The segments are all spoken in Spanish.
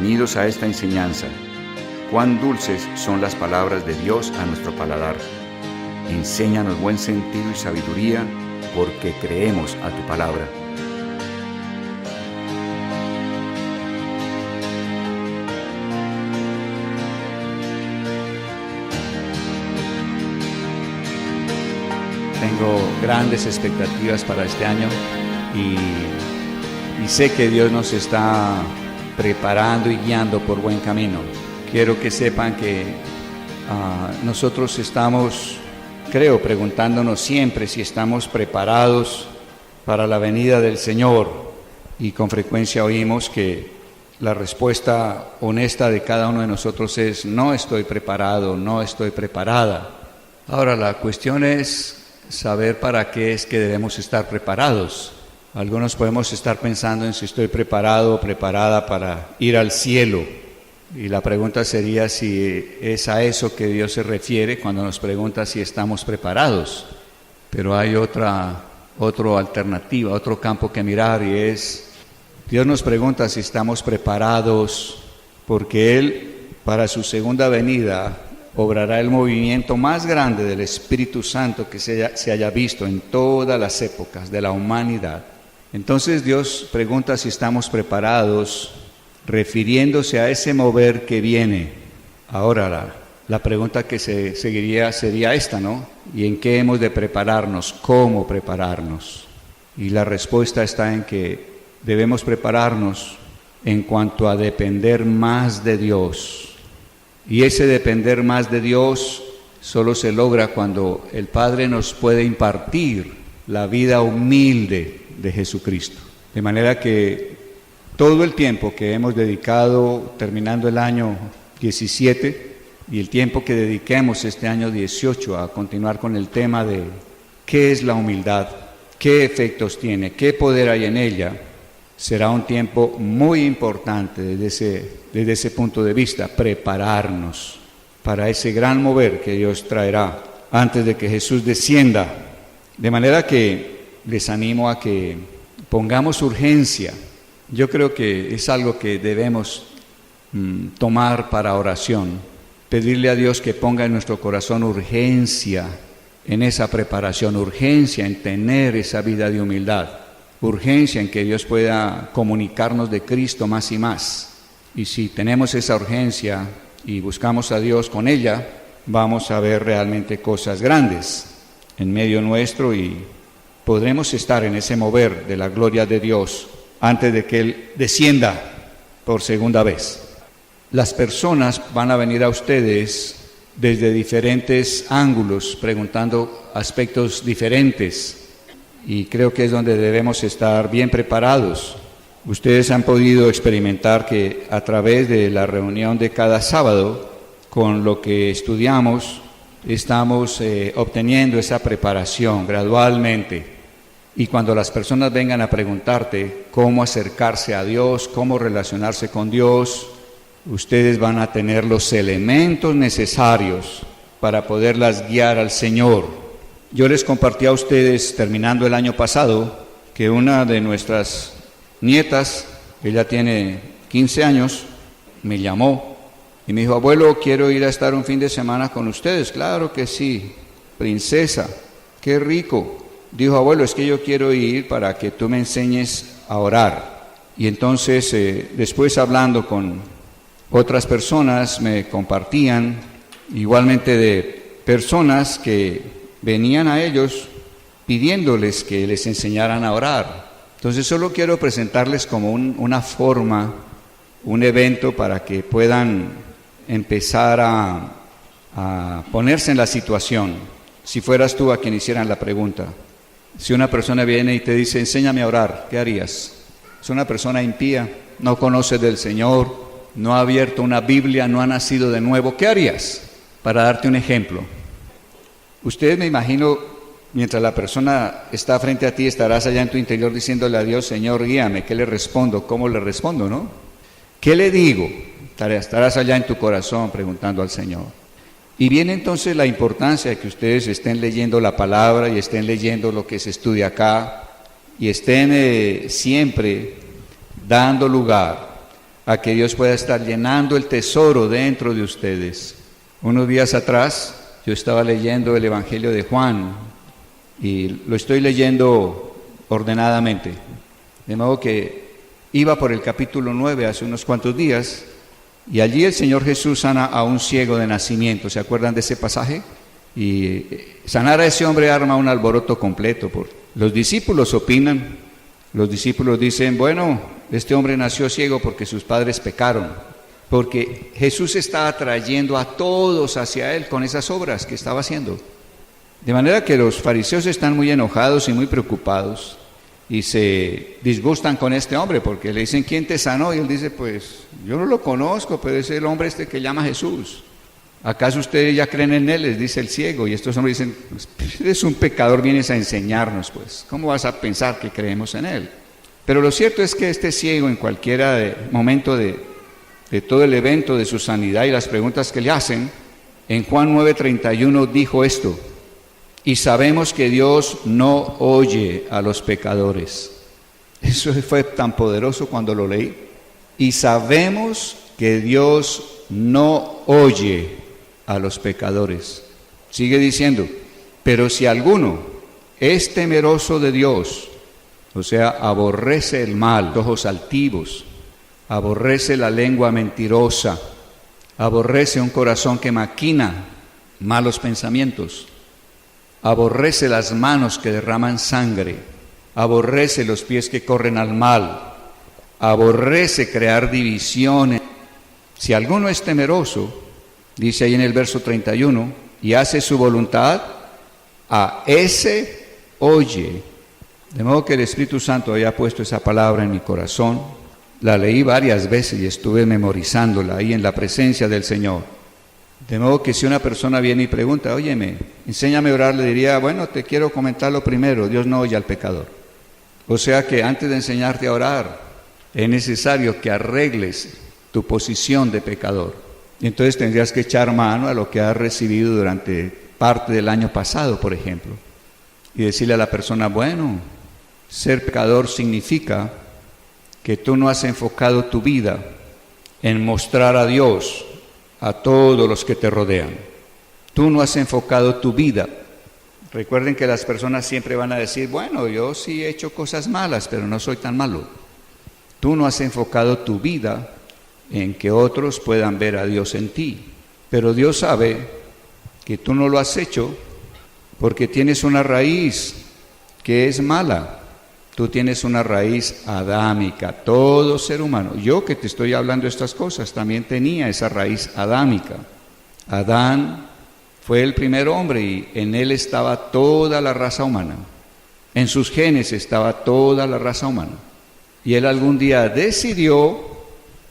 Bienvenidos a esta enseñanza. Cuán dulces son las palabras de Dios a nuestro paladar. Enséñanos buen sentido y sabiduría, porque creemos a tu palabra. Tengo grandes expectativas para este año y sé que Dios nos está preparando y guiando por buen camino. Quiero que sepan que nosotros estamos, preguntándonos siempre si estamos preparados para la venida del Señor, y con frecuencia oímos que la respuesta honesta de cada uno de nosotros es: no estoy preparado, no estoy preparada. Ahora, la cuestión es saber para qué es que debemos estar preparados. Algunos podemos estar pensando en si estoy preparado o preparada para ir al cielo. Y la pregunta sería si es a eso que Dios se refiere cuando nos pregunta si estamos preparados. Pero hay otra alternativa, otro campo que mirar, y es: Dios nos pregunta si estamos preparados, porque Él, para su segunda venida, obrará el movimiento más grande del Espíritu Santo que se haya visto en todas las épocas de la humanidad. Entonces Dios pregunta si estamos preparados, refiriéndose a ese mover que viene. Ahora la pregunta que se seguiría sería esta, ¿no? ¿Y en qué hemos de prepararnos? ¿Cómo prepararnos? Y la respuesta está en que debemos prepararnos en cuanto a depender más de Dios. Y ese depender más de Dios solo se logra cuando el Padre nos puede impartir la vida humilde de Jesucristo. De manera que todo el tiempo que hemos dedicado terminando el año 17 y el tiempo que dediquemos este año 18 a continuar con el tema de qué es la humildad, qué efectos tiene, qué poder hay en ella, será un tiempo muy importante desde ese punto de vista, prepararnos para ese gran mover que Dios traerá antes de que Jesús descienda. De manera que les animo a que pongamos urgencia. Yo creo que es algo que debemos tomar para oración, pedirle a Dios que ponga en nuestro corazón urgencia en esa preparación, urgencia en tener esa vida de humildad, urgencia en que Dios pueda comunicarnos de Cristo más y más. Y si tenemos esa urgencia y buscamos a Dios con ella, vamos a ver realmente cosas grandes en medio nuestro y podremos estar en ese mover de la gloria de Dios antes de que Él descienda por segunda vez. Las personas van a venir a ustedes desde diferentes ángulos, preguntando aspectos diferentes, y creo que es donde debemos estar bien preparados. Ustedes han podido experimentar que a través de la reunión de cada sábado, con lo que estudiamos, estamos obteniendo esa preparación gradualmente. Y cuando las personas vengan a preguntarte cómo acercarse a Dios, cómo relacionarse con Dios, ustedes van a tener los elementos necesarios para poderlas guiar al Señor. Yo les compartí a ustedes, terminando el año pasado, que una de nuestras nietas, ella tiene 15 años, me llamó y me dijo: abuelo, quiero ir a estar un fin de semana con ustedes. Claro que sí, princesa, qué rico. Dijo: abuelo, es que yo quiero ir para que tú me enseñes a orar. Y entonces, después hablando con otras personas, me compartían igualmente de personas que venían a ellos pidiéndoles que les enseñaran a orar. Entonces solo quiero presentarles como una forma, un evento para que puedan empezar a ponerse en la situación. Si fueras tú a quien hicieran la pregunta, si una persona viene y te dice: enséñame a orar, ¿qué harías? Es una persona impía, no conoce del Señor, no ha abierto una Biblia, no ha nacido de nuevo, ¿qué harías? Para darte un ejemplo, ustedes, me imagino, mientras la persona está frente a ti, estarás allá en tu interior diciéndole a Dios: Señor, guíame, ¿qué le respondo? ¿Cómo le respondo, no? ¿Qué le digo? Estarás allá en tu corazón preguntando al Señor. Y viene entonces la importancia de que ustedes estén leyendo la palabra y estén leyendo lo que se estudia acá y estén siempre dando lugar a que Dios pueda estar llenando el tesoro dentro de ustedes. Unos días atrás yo estaba leyendo el Evangelio de Juan y lo estoy leyendo ordenadamente, de modo que iba por el capítulo 9 hace unos cuantos días y allí el Señor Jesús sana a un ciego de nacimiento. ¿Se acuerdan de ese pasaje? Y sanar a ese hombre arma un alboroto completo. Los discípulos opinan, los discípulos dicen, bueno, este hombre nació ciego porque sus padres pecaron, porque Jesús está atrayendo a todos hacia Él con esas obras que estaba haciendo. De manera que los fariseos están muy enojados y muy preocupados y se disgustan con este hombre porque le dicen, ¿quién te sanó? Y él dice, pues yo no lo conozco, pero es el hombre este que llama Jesús. ¿Acaso ustedes ya creen en él? Les dice el ciego. Y estos hombres dicen, pues, eres un pecador, vienes a enseñarnos, pues. ¿Cómo vas a pensar que creemos en él? Pero lo cierto es que este ciego, en cualquier momento de todo el evento de su sanidad y las preguntas que le hacen, en Juan 9:31 dijo esto: y sabemos que Dios no oye a los pecadores. Eso fue tan poderoso cuando lo leí. Y sabemos que Dios no oye a los pecadores. Sigue diciendo, pero si alguno es temeroso de Dios, o sea, aborrece el mal, ojos altivos, aborrece la lengua mentirosa, aborrece un corazón que maquina malos pensamientos, aborrece las manos que derraman sangre, aborrece los pies que corren al mal, aborrece crear divisiones. Si alguno es temeroso, dice ahí en el verso 31, y hace su voluntad, a ese oye. De modo que el Espíritu Santo había puesto esa palabra en mi corazón, la leí varias veces y estuve memorizándola ahí en la presencia del Señor. De modo que si una persona viene y pregunta, óyeme, enséñame a orar, le diría, bueno, te quiero comentar lo primero, Dios no oye al pecador. O sea que antes de enseñarte a orar, es necesario que arregles tu posición de pecador. Y entonces tendrías que echar mano a lo que has recibido durante parte del año pasado, por ejemplo, y decirle a la persona, bueno, ser pecador significa que tú no has enfocado tu vida en mostrar a Dios a todos los que te rodean. Tú no has enfocado tu vida. Recuerden que las personas siempre van a decir, bueno, yo sí he hecho cosas malas, pero no soy tan malo. Tú no has enfocado tu vida en que otros puedan ver a Dios en ti. Pero Dios sabe que tú no lo has hecho porque tienes una raíz que es mala. Tú tienes una raíz adámica, todo ser humano. Yo que te estoy hablando de estas cosas también tenía esa raíz adámica. Adán fue el primer hombre y en él estaba toda la raza humana. En sus genes estaba toda la raza humana. Y él algún día decidió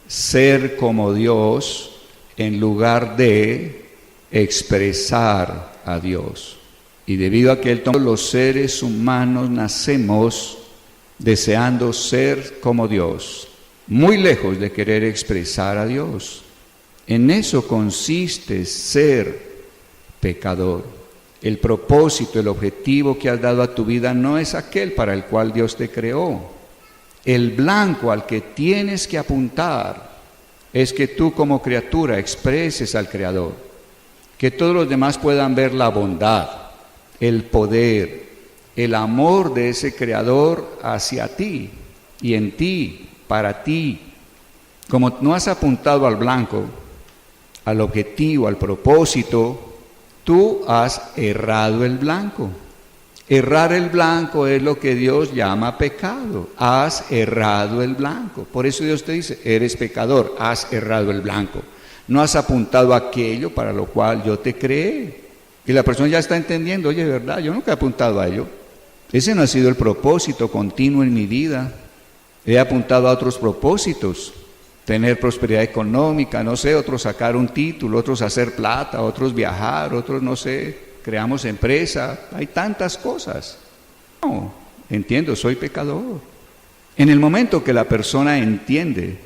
ser como Dios en lugar de expresar a Dios. Y debido a que todos los seres humanos nacemos deseando ser como Dios, muy lejos de querer expresar a Dios. En eso consiste ser pecador. El propósito, el objetivo que has dado a tu vida no es aquel para el cual Dios te creó. El blanco al que tienes que apuntar es que tú como criatura expreses al Creador, que todos los demás puedan ver la bondad, el poder, el amor de ese Creador hacia ti y en ti, para ti. Como no has apuntado al blanco, al objetivo, al propósito, tú has errado el blanco. Errar el blanco es lo que Dios llama pecado. Has errado el blanco. Por eso Dios te dice, eres pecador, has errado el blanco. No has apuntado a aquello para lo cual yo te creé. Y la persona ya está entendiendo, oye, ¿verdad? Yo nunca he apuntado a ello. Ese no ha sido el propósito continuo en mi vida. He apuntado a otros propósitos, tener prosperidad económica, no sé, otros sacar un título, otros hacer plata, otros viajar, otros no sé, creamos empresa, hay tantas cosas. No, entiendo, soy pecador. En el momento que la persona entiende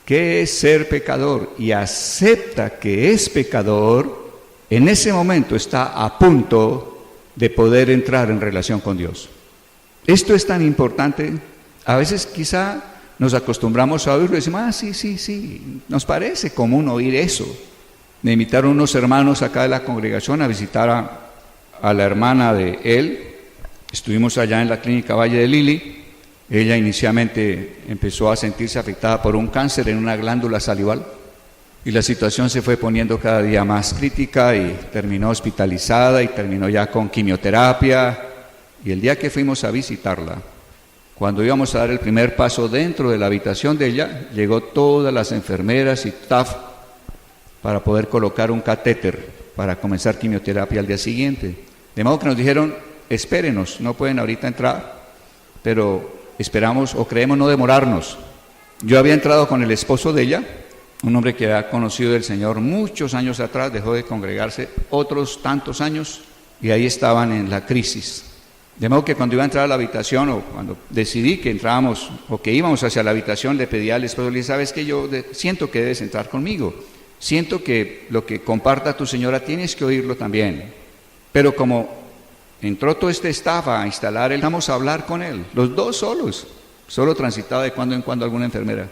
qué es ser pecador y acepta que es pecador, en ese momento está a punto de poder entrar en relación con Dios. Esto es tan importante, a veces quizá nos acostumbramos a oírlo y decimos, sí, nos parece común oír eso. Me invitaron unos hermanos acá de la congregación a visitar a la hermana de él. Estuvimos allá en la clínica Valle de Lili. Ella inicialmente empezó a sentirse afectada por un cáncer en una glándula salival y la situación se fue poniendo cada día más crítica y terminó hospitalizada y terminó ya con quimioterapia. Y el día que fuimos a visitarla, cuando íbamos a dar el primer paso dentro de la habitación de ella, llegó todas las enfermeras y staff para poder colocar un catéter para comenzar quimioterapia al día siguiente. De modo que nos dijeron, espérenos, no pueden ahorita entrar, pero esperamos o creemos no demorarnos. Yo había entrado con el esposo de ella, un hombre que ha conocido del Señor muchos años atrás, dejó de congregarse otros tantos años y ahí estaban en la crisis. De modo que cuando iba a entrar a la habitación o cuando decidí que entrábamos o que íbamos hacia la habitación, le pedí al esposo, le dije, ¿sabes qué? Yo siento que debes entrar conmigo. Siento que lo que comparta tu señora tienes que oírlo también. Pero como entró todo este staff a instalar, vamos a hablar con él, los dos solos, solo transitaba de cuando en cuando alguna enfermera.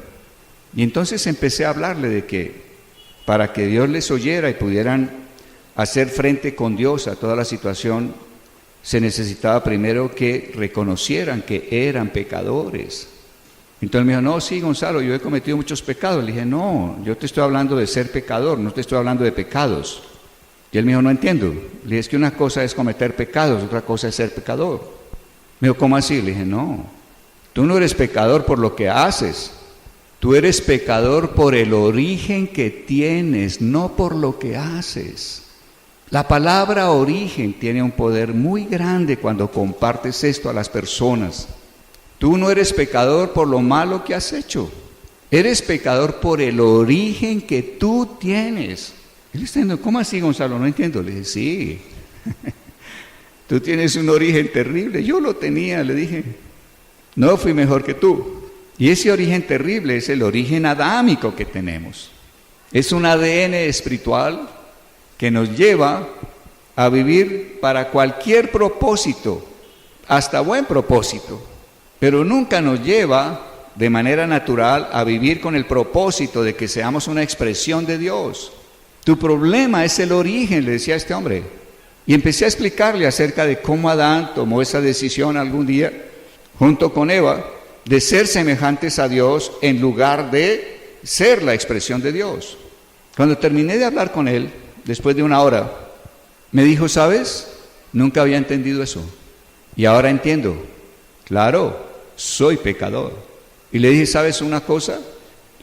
Y entonces empecé a hablarle de que para que Dios les oyera y pudieran hacer frente con Dios a toda la situación, se necesitaba primero que reconocieran que eran pecadores. Entonces me dijo, no, sí, Gonzalo, yo he cometido muchos pecados. Le dije, no, yo te estoy hablando de ser pecador, no te estoy hablando de pecados. Y él me dijo, no entiendo. Le dije, es que una cosa es cometer pecados, otra cosa es ser pecador. Me dijo, ¿cómo así? Le dije, no, tú no eres pecador por lo que haces, tú eres pecador por el origen que tienes, no por lo que haces. La palabra origen tiene un poder muy grande cuando compartes esto a las personas. Tú no eres pecador por lo malo que has hecho, eres pecador por el origen que tú tienes. Él está diciendo, ¿cómo así, Gonzalo? No entiendo. Le dije, sí, tú tienes un origen terrible. Yo lo tenía, le dije, no fui mejor que tú. Y ese origen terrible es el origen adámico que tenemos. Es un ADN espiritual que nos lleva a vivir para cualquier propósito, hasta buen propósito, pero nunca nos lleva de manera natural a vivir con el propósito de que seamos una expresión de Dios. Tu problema es el origen, le decía a este hombre. Y empecé a explicarle acerca de cómo Adán tomó esa decisión algún día, junto con Eva, de ser semejantes a Dios en lugar de ser la expresión de Dios. Cuando terminé de hablar con él, después de una hora, me dijo, ¿sabes? Nunca había entendido eso. Y ahora entiendo. Claro, soy pecador. Y le dije, ¿sabes una cosa?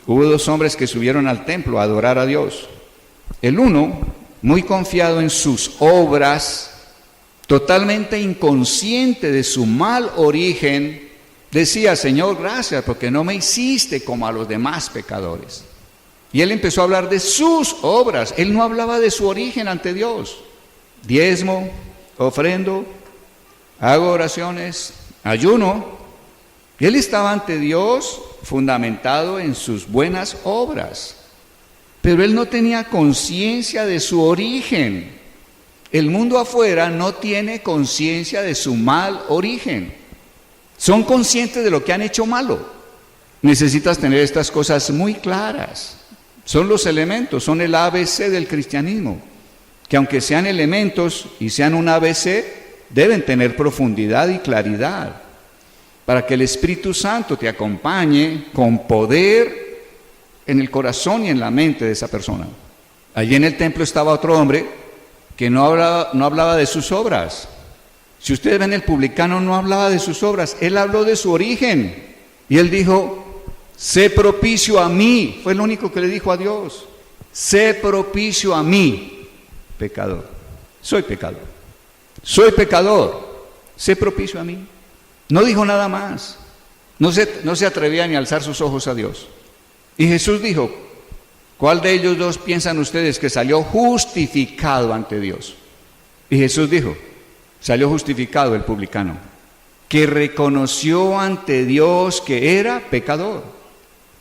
Hubo dos hombres que subieron al templo a adorar a Dios. El uno, muy confiado en sus obras, totalmente inconsciente de su mal origen, decía, Señor, gracias, porque no me hiciste como a los demás pecadores. Y él empezó a hablar de sus obras, él no hablaba de su origen ante Dios. Diezmo, ofrendo, hago oraciones, ayuno. Y él estaba ante Dios fundamentado en sus buenas obras. Pero él no tenía conciencia de su origen. El mundo afuera no tiene conciencia de su mal origen. Son conscientes de lo que han hecho malo. Necesitas tener estas cosas muy claras. Son los elementos, son el ABC del cristianismo. Que aunque sean elementos y sean un ABC, deben tener profundidad y claridad. Para que el Espíritu Santo te acompañe con poder en el corazón y en la mente de esa persona. Allí en el templo estaba otro hombre que no hablaba de sus obras. Si ustedes ven, el publicano no hablaba de sus obras, él habló de su origen. Y él dijo, sé propicio a mí, fue lo único que le dijo a Dios. Sé propicio a mí, pecador. Soy pecador. Soy pecador. Sé propicio a mí. No dijo nada más. No se atrevía ni a alzar sus ojos a Dios. Y Jesús dijo, ¿cuál de ellos dos piensan ustedes que salió justificado ante Dios? Y Jesús dijo, salió justificado el publicano, que reconoció ante Dios que era pecador.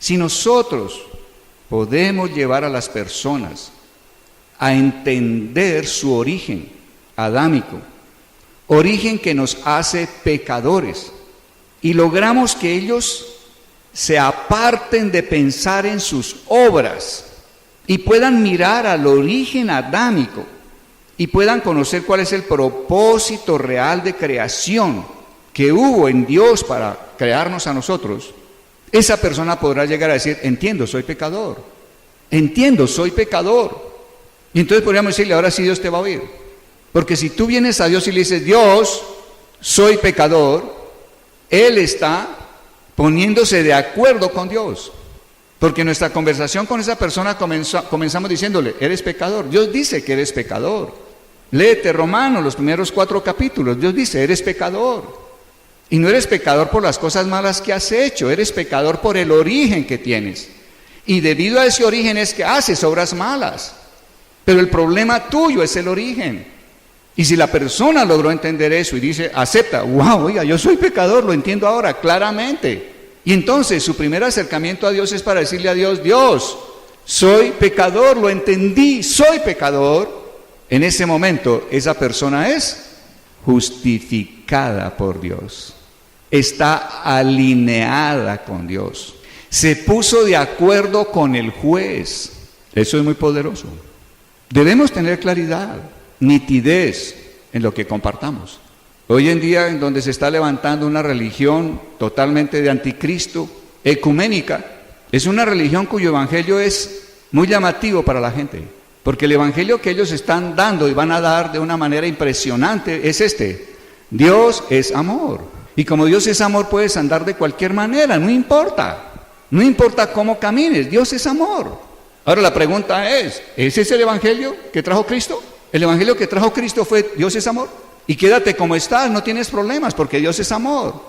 Si nosotros podemos llevar a las personas a entender su origen adámico, origen que nos hace pecadores, y logramos que ellos se aparten de pensar en sus obras y puedan mirar al origen adámico y puedan conocer cuál es el propósito real de creación que hubo en Dios para crearnos a nosotros, esa persona podrá llegar a decir, entiendo, soy pecador. Entiendo, soy pecador. Y entonces podríamos decirle, ahora sí Dios te va a oír. Porque si tú vienes a Dios y le dices, Dios, soy pecador, Él está poniéndose de acuerdo con Dios. Porque nuestra conversación con esa persona comenzamos diciéndole, eres pecador. Dios dice que eres pecador. Léete Romanos, los primeros 4 capítulos. Dios dice, eres pecador. Y no eres pecador por las cosas malas que has hecho, eres pecador por el origen que tienes. Y debido a ese origen es que haces obras malas. Pero el problema tuyo es el origen. Y si la persona logró entender eso y dice, acepta, wow, oiga, yo soy pecador, lo entiendo ahora claramente. Y entonces su primer acercamiento a Dios es para decirle a Dios, Dios, soy pecador, lo entendí, soy pecador. En ese momento esa persona es justificada por Dios. Está alineada con Dios. Se puso de acuerdo con el juez. Eso es muy poderoso. Debemos tener claridad, nitidez en lo que compartamos. Hoy en día, en donde se está levantando una religión totalmente de anticristo, ecuménica, es una religión cuyo evangelio es muy llamativo para la gente. Porque el evangelio que ellos están dando y van a dar de una manera impresionante es este: Dios es amor. Y como Dios es amor, puedes andar de cualquier manera, no importa. No importa cómo camines, Dios es amor. Ahora la pregunta es, ¿ese es el evangelio que trajo Cristo? El evangelio que trajo Cristo fue Dios es amor. Y quédate como estás, no tienes problemas porque Dios es amor.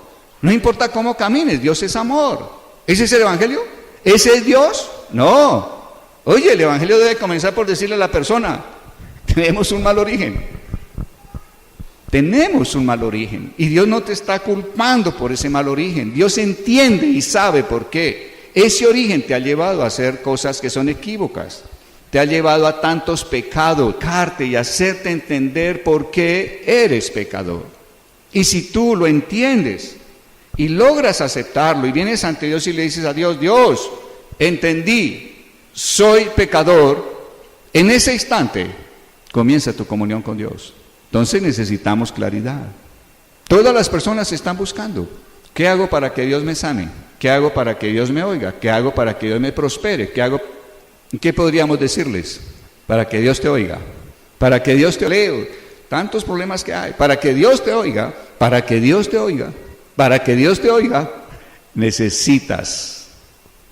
No importa cómo camines, Dios es amor. ¿Ese es el evangelio? ¿Ese es Dios? No. Oye, el evangelio debe comenzar por decirle a la persona, tenemos un mal origen. Tenemos un mal origen y Dios no te está culpando por ese mal origen. Dios entiende y sabe por qué. Ese origen te ha llevado a hacer cosas que son equívocas. Te ha llevado a tantos pecados, y hacerte entender por qué eres pecador. Y si tú lo entiendes y logras aceptarlo y vienes ante Dios y le dices a Dios, Dios, entendí, soy pecador, en ese instante comienza tu comunión con Dios. Entonces necesitamos claridad. Todas las personas están buscando, ¿qué hago para que Dios me sane? ¿Qué hago para que Dios me oiga? ¿Qué hago para que Dios me prospere? ¿Qué podríamos decirles? Para que Dios te oiga, para que Dios te oiga. Tantos problemas que hay, para que Dios te oiga, para que Dios te oiga, para que Dios te oiga, necesitas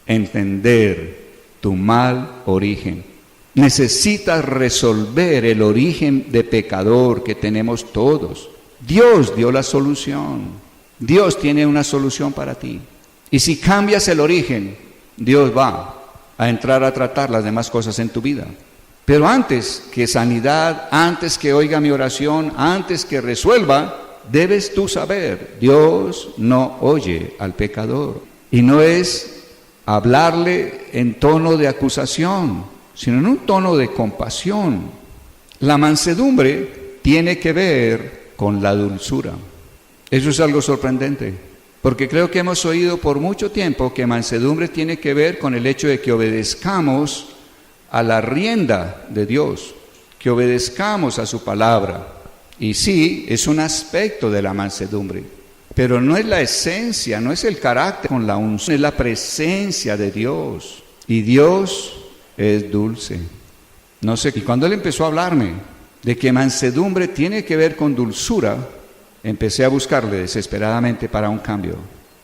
entender tu mal origen. Necesitas resolver el origen de pecador que tenemos todos. Dios dio la solución. Dios tiene una solución para ti. Y si cambias el origen, Dios va a entrar a tratar las demás cosas en tu vida. Pero antes que sanidad, antes que oiga mi oración, antes que resuelva, debes tú saber, Dios no oye al pecador. Y no es hablarle en tono de acusación, sino en un tono de compasión. La mansedumbre tiene que ver con la dulzura. Eso es algo sorprendente, porque creo que hemos oído por mucho tiempo que mansedumbre tiene que ver con el hecho de que obedezcamos a la rienda de Dios, que obedezcamos a su palabra. Y sí, es un aspecto de la mansedumbre, pero no es la esencia, no es el carácter con la unción, es la presencia de Dios. Y Dios es dulce. No sé, y cuando Él empezó a hablarme de que mansedumbre tiene que ver con dulzura, empecé a buscarle desesperadamente para un cambio.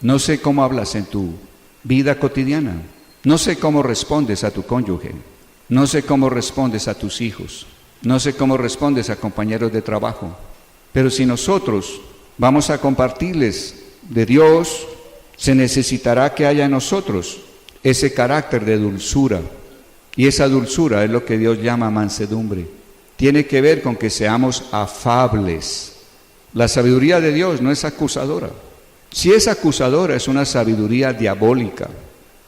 No sé cómo hablas en tu vida cotidiana, no sé cómo respondes a tu cónyuge, no sé cómo respondes a tus hijos, no sé cómo respondes a compañeros de trabajo, pero si nosotros vamos a compartirles de Dios, se necesitará que haya en nosotros ese carácter de dulzura. Y esa dulzura es lo que Dios llama mansedumbre. Tiene que ver con que seamos afables. La sabiduría de Dios no es acusadora. Si es acusadora, es una sabiduría diabólica.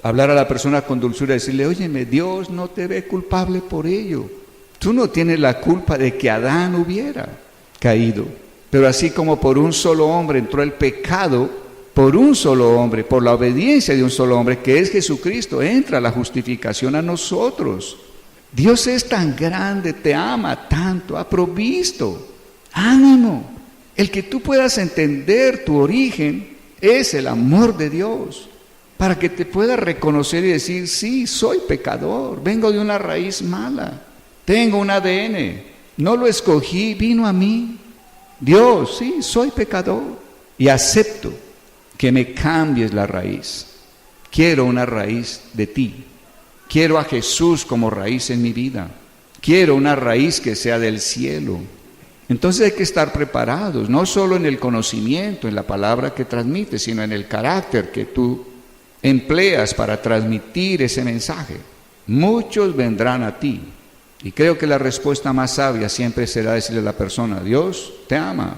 Hablar a la persona con dulzura y decirle, óyeme, Dios no te ve culpable por ello. Tú no tienes la culpa de que Adán hubiera caído. Pero así como por un solo hombre entró el pecado, por un solo hombre, por la obediencia de un solo hombre, que es Jesucristo, entra la justificación a nosotros. Dios es tan grande, te ama tanto, ha provisto. Ánimo, el que tú puedas entender tu origen es el amor de Dios, para que te puedas reconocer y decir, sí, soy pecador, vengo de una raíz mala, tengo un ADN, no lo escogí, vino a mí. Dios, sí, soy pecador y acepto que me cambies la raíz. Quiero una raíz de ti. Quiero a Jesús como raíz en mi vida. Quiero una raíz que sea del cielo. Entonces hay que estar preparados, no solo en el conocimiento, en la palabra que transmites, sino en el carácter que tú empleas para transmitir ese mensaje. Muchos vendrán a ti. Y creo que la respuesta más sabia siempre será decirle a la persona, Dios te ama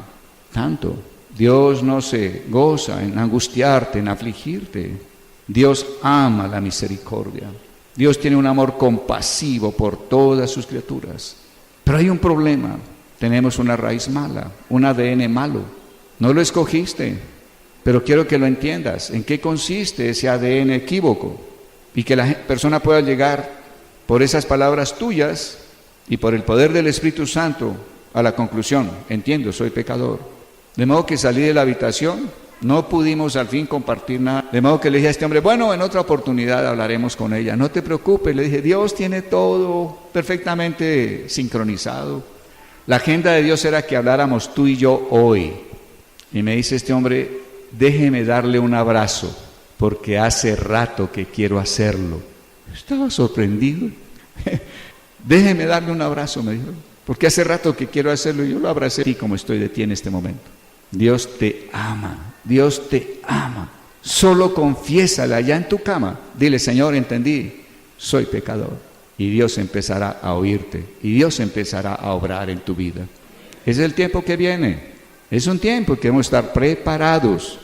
tanto. Dios no se goza en angustiarte, en afligirte. Dios ama la misericordia. Dios tiene un amor compasivo por todas sus criaturas. Pero hay un problema. Tenemos una raíz mala, un ADN malo. No lo escogiste, pero quiero que lo entiendas. ¿En qué consiste ese ADN equívoco? Y que la persona pueda llegar por esas palabras tuyas y por el poder del Espíritu Santo a la conclusión, entiendo, soy pecador. De modo que salí de la habitación, no pudimos al fin compartir nada. De modo que le dije a este hombre, bueno, en otra oportunidad hablaremos con ella. No te preocupes, le dije, Dios tiene todo perfectamente sincronizado. La agenda de Dios era que habláramos tú y yo hoy. Y me dice este hombre, déjeme darle un abrazo, porque hace rato que quiero hacerlo. Estaba sorprendido. Déjeme darle un abrazo, me dijo, porque hace rato que quiero hacerlo y yo lo abracé y como estoy de ti en este momento. Dios te ama, Dios te ama. Solo confiésale allá en tu cama. Dile, Señor, entendí, soy pecador. Y Dios empezará a oírte y Dios empezará a obrar en tu vida. Es el tiempo que viene. Es un tiempo que debemos estar preparados,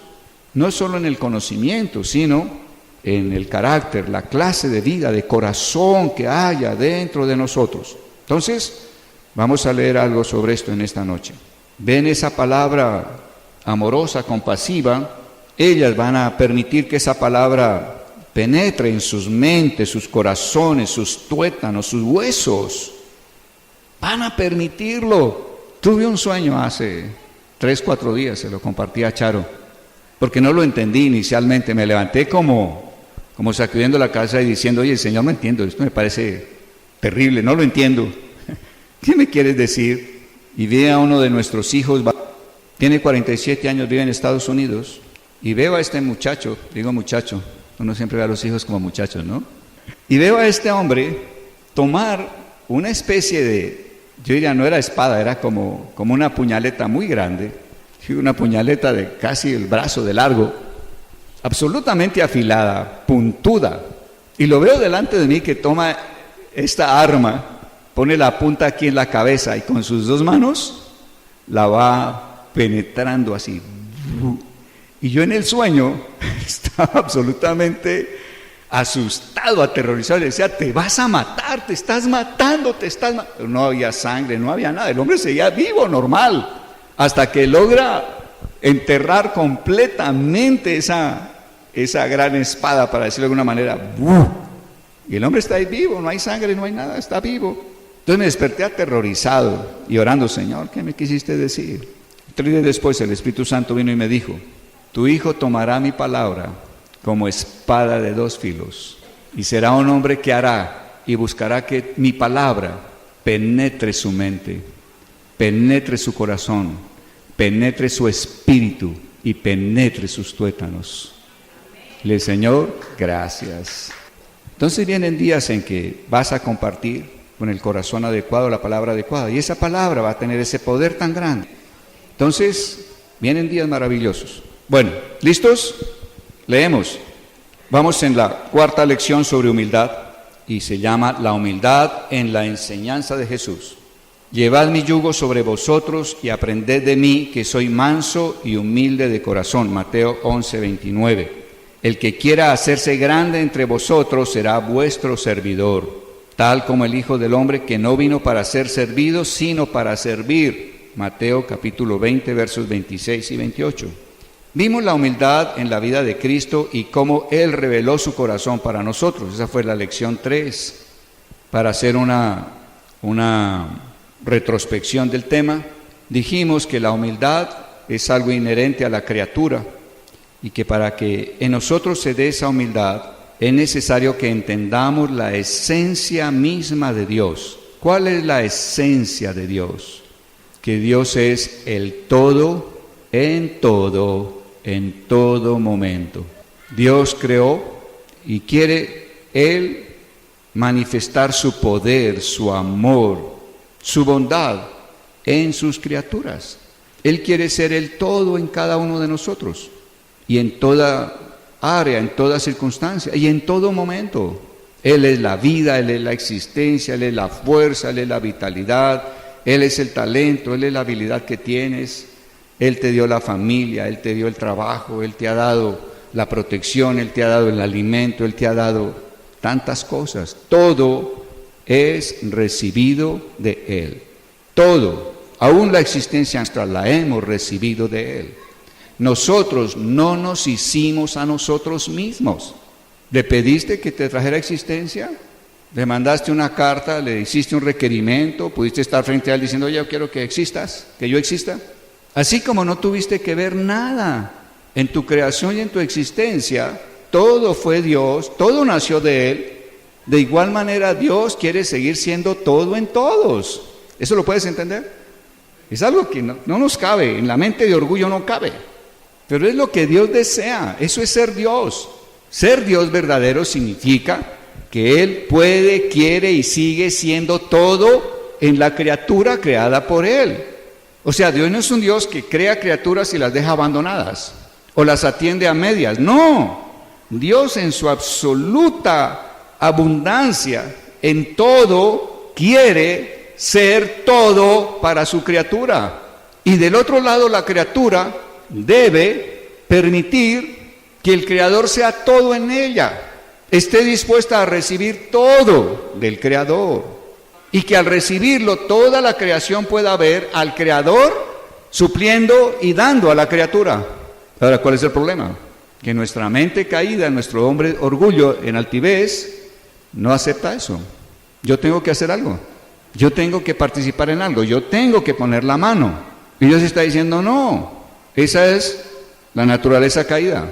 no solo en el conocimiento, sino en el carácter, la clase de vida, de corazón que haya dentro de nosotros. Entonces, vamos a leer algo sobre esto en esta noche. Ven esa palabra amorosa, compasiva, ellas van a permitir que esa palabra penetre en sus mentes, sus corazones, sus tuétanos, sus huesos. Van a permitirlo. Tuve un sueño hace 3-4 días, se lo compartí a Charo, porque no lo entendí inicialmente. Me levanté como sacudiendo la cabeza y diciendo, oye, Señor, no entiendo, esto me parece terrible, no lo entiendo. ¿Qué me quieres decir? Y vi a uno de nuestros hijos, tiene 47 años, vive en Estados Unidos, y veo a este muchacho, digo muchacho, uno siempre ve a los hijos como muchachos, ¿no? Y veo a este hombre tomar una especie de, yo diría, no era espada, era como una puñaleta muy grande, una puñaleta de casi el brazo de largo, absolutamente afilada, puntuda. Y lo veo delante de mí que toma esta arma, pone la punta aquí en la cabeza y con sus dos manos la va penetrando así. Y yo en el sueño estaba absolutamente asustado, aterrorizado. Le decía, te vas a matar, te estás matando, Pero no había sangre, no había nada. El hombre seguía vivo, normal, hasta que logra enterrar completamente esa gran espada, para decirlo de alguna manera. Y el hombre está ahí vivo, no hay sangre, no hay nada, está vivo. Entonces me desperté aterrorizado y orando, Señor, ¿qué me quisiste decir? 3 días después el Espíritu Santo vino y me dijo, tu hijo tomará mi palabra como espada de 2 filos y será un hombre que hará y buscará que mi palabra penetre su mente, penetre su corazón, penetre su espíritu y penetre sus tuétanos. Le Señor, gracias. Entonces vienen días en que vas a compartir con el corazón adecuado la palabra adecuada y esa palabra va a tener ese poder tan grande. Entonces vienen días maravillosos. Bueno, ¿listos? Leemos. Vamos en la 4ª lección sobre humildad y se llama la humildad en la enseñanza de Jesús. Llevad mi yugo sobre vosotros y aprended de mí, que soy manso y humilde de corazón. Mateo 11:29. El que quiera hacerse grande entre vosotros será vuestro servidor, tal como el Hijo del Hombre, que no vino para ser servido, sino para servir. Mateo capítulo 20, versos 26 y 28. Vimos la humildad en la vida de Cristo y cómo Él reveló su corazón para nosotros. Esa fue la lección 3. Para hacer una retrospección del tema, dijimos que la humildad es algo inherente a la criatura y que para que en nosotros se dé esa humildad es necesario que entendamos la esencia misma de Dios. ¿Cuál es la esencia de Dios? Que Dios es el todo, en todo momento. Dios creó y quiere Él manifestar su poder, su amor, su bondad en sus criaturas. Él quiere ser el todo en cada uno de nosotros y en toda área, en toda circunstancia y en todo momento. Él es la vida, Él es la existencia, Él es la fuerza, Él es la vitalidad, Él es el talento, Él es la habilidad que tienes. Él te dio la familia, Él te dio el trabajo, Él te ha dado la protección, Él te ha dado el alimento, Él te ha dado tantas cosas. Todo es recibido de Él. Todo, aún la existencia nuestra la hemos recibido de Él. Nosotros no nos hicimos a nosotros mismos. ¿Le pediste que te trajera existencia? ¿Le mandaste una carta? ¿Le hiciste un requerimiento? ¿Pudiste estar frente a Él diciendo, oye, yo quiero que existas, que yo exista? Así como no tuviste que ver nada en tu creación y en tu existencia, todo fue Dios, todo nació de Él. De igual manera Dios quiere seguir siendo todo en todos. ¿Eso lo puedes entender? Es algo que no nos cabe, en la mente de orgullo no cabe. Pero es lo que Dios desea, eso es ser Dios. Ser Dios verdadero significa que Él puede, quiere y sigue siendo todo en la criatura creada por Él. O sea, Dios no es un Dios que crea criaturas y las deja abandonadas o las atiende a medias. No, Dios en su absoluta abundancia en todo quiere ser todo para su criatura. Y del otro lado la criatura debe permitir que el Creador sea todo en ella, esté dispuesta a recibir todo del Creador. Y que al recibirlo toda la creación pueda ver al Creador supliendo y dando a la criatura. Ahora, ¿cuál es el problema? Que nuestra mente caída, nuestro hombre orgullo en altivez, no acepta eso. Yo tengo que hacer algo, yo tengo que participar en algo, yo tengo que poner la mano. Y Dios está diciendo, no, esa es la naturaleza caída.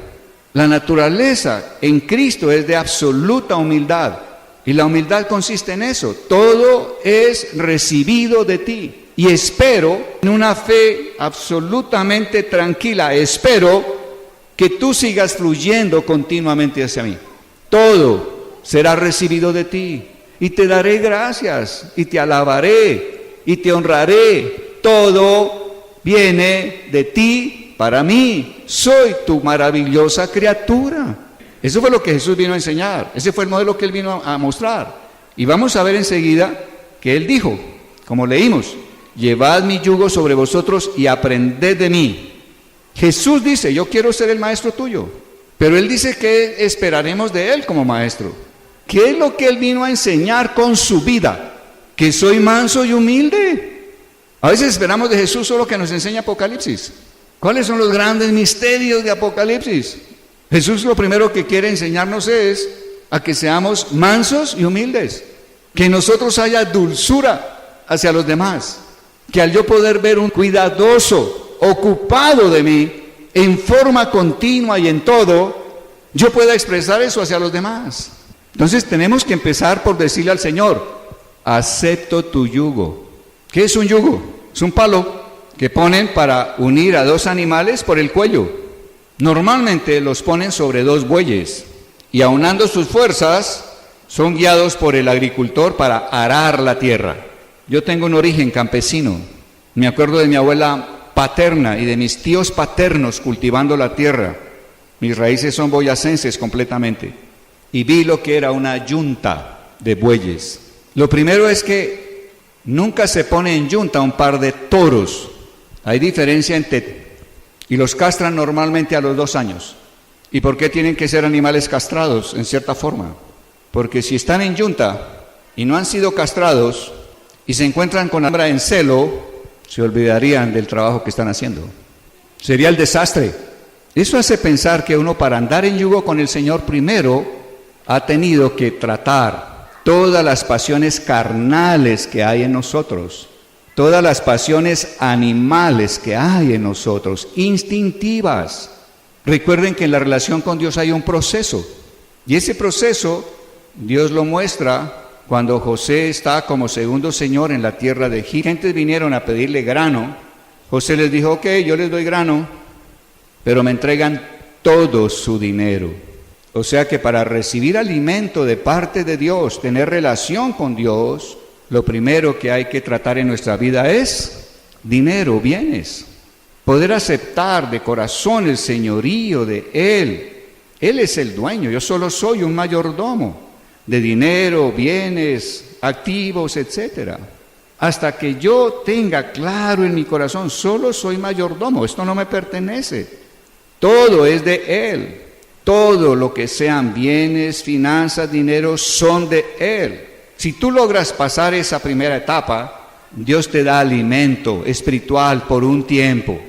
La naturaleza en Cristo es de absoluta humildad. Y la humildad consiste en eso, todo es recibido de ti. Y espero, en una fe absolutamente tranquila, espero que tú sigas fluyendo continuamente hacia mí. Todo será recibido de ti. Y te daré gracias, y te alabaré, y te honraré. Todo viene de ti para mí. Soy tu maravillosa criatura. Eso fue lo que Jesús vino a enseñar, ese fue el modelo que Él vino a mostrar. Y vamos a ver enseguida que Él dijo, como leímos, llevad mi yugo sobre vosotros y aprended de mí. Jesús dice, yo quiero ser el maestro tuyo, pero Él dice que esperaremos de Él como maestro. ¿Qué es lo que Él vino a enseñar con su vida? Que soy manso y humilde. A veces esperamos de Jesús solo que nos enseñe Apocalipsis. ¿Cuáles son los grandes misterios de Apocalipsis? Jesús lo primero que quiere enseñarnos es a que seamos mansos y humildes, que en nosotros haya dulzura hacia los demás, que al yo poder ver un cuidadoso, ocupado de mí, en forma continua y en todo, yo pueda expresar eso hacia los demás. Entonces tenemos que empezar por decirle al Señor, acepto tu yugo. ¿Qué es un yugo? Es un palo que ponen para unir a dos animales por el cuello. Normalmente los ponen sobre dos bueyes y aunando sus fuerzas son guiados por el agricultor para arar la tierra. Yo tengo un origen campesino, me acuerdo de mi abuela paterna y de mis tíos paternos cultivando la tierra. Mis raíces son boyacenses completamente y vi lo que era una yunta de bueyes. Lo primero es que nunca se pone en yunta un par de toros. Hay diferencia entre... Y los castran normalmente a los 2 años. ¿Y por qué tienen que ser animales castrados en cierta forma? Porque si están en yunta y no han sido castrados y se encuentran con la hembra en celo, se olvidarían del trabajo que están haciendo. Sería el desastre. Eso hace pensar que uno, para andar en yugo con el Señor, primero ha tenido que tratar todas las pasiones carnales que hay en nosotros, todas las pasiones animales que hay en nosotros, instintivas. Recuerden que en la relación con Dios hay un proceso, y ese proceso Dios lo muestra cuando José está como segundo señor en la tierra de Egipto. Gentes vinieron a pedirle grano. José les dijo: ok, yo les doy grano, pero me entregan todo su dinero. O sea que para recibir alimento de parte de Dios, tener relación con Dios, lo primero que hay que tratar en nuestra vida es dinero, bienes. Poder aceptar de corazón el señorío de Él. Él es el dueño, yo solo soy un mayordomo de dinero, bienes, activos, etcétera. Hasta que yo tenga claro en mi corazón, solo soy mayordomo, esto no me pertenece. Todo es de Él. Todo lo que sean bienes, finanzas, dinero, son de Él. Si tú logras pasar esa primera etapa, Dios te da alimento espiritual por un tiempo.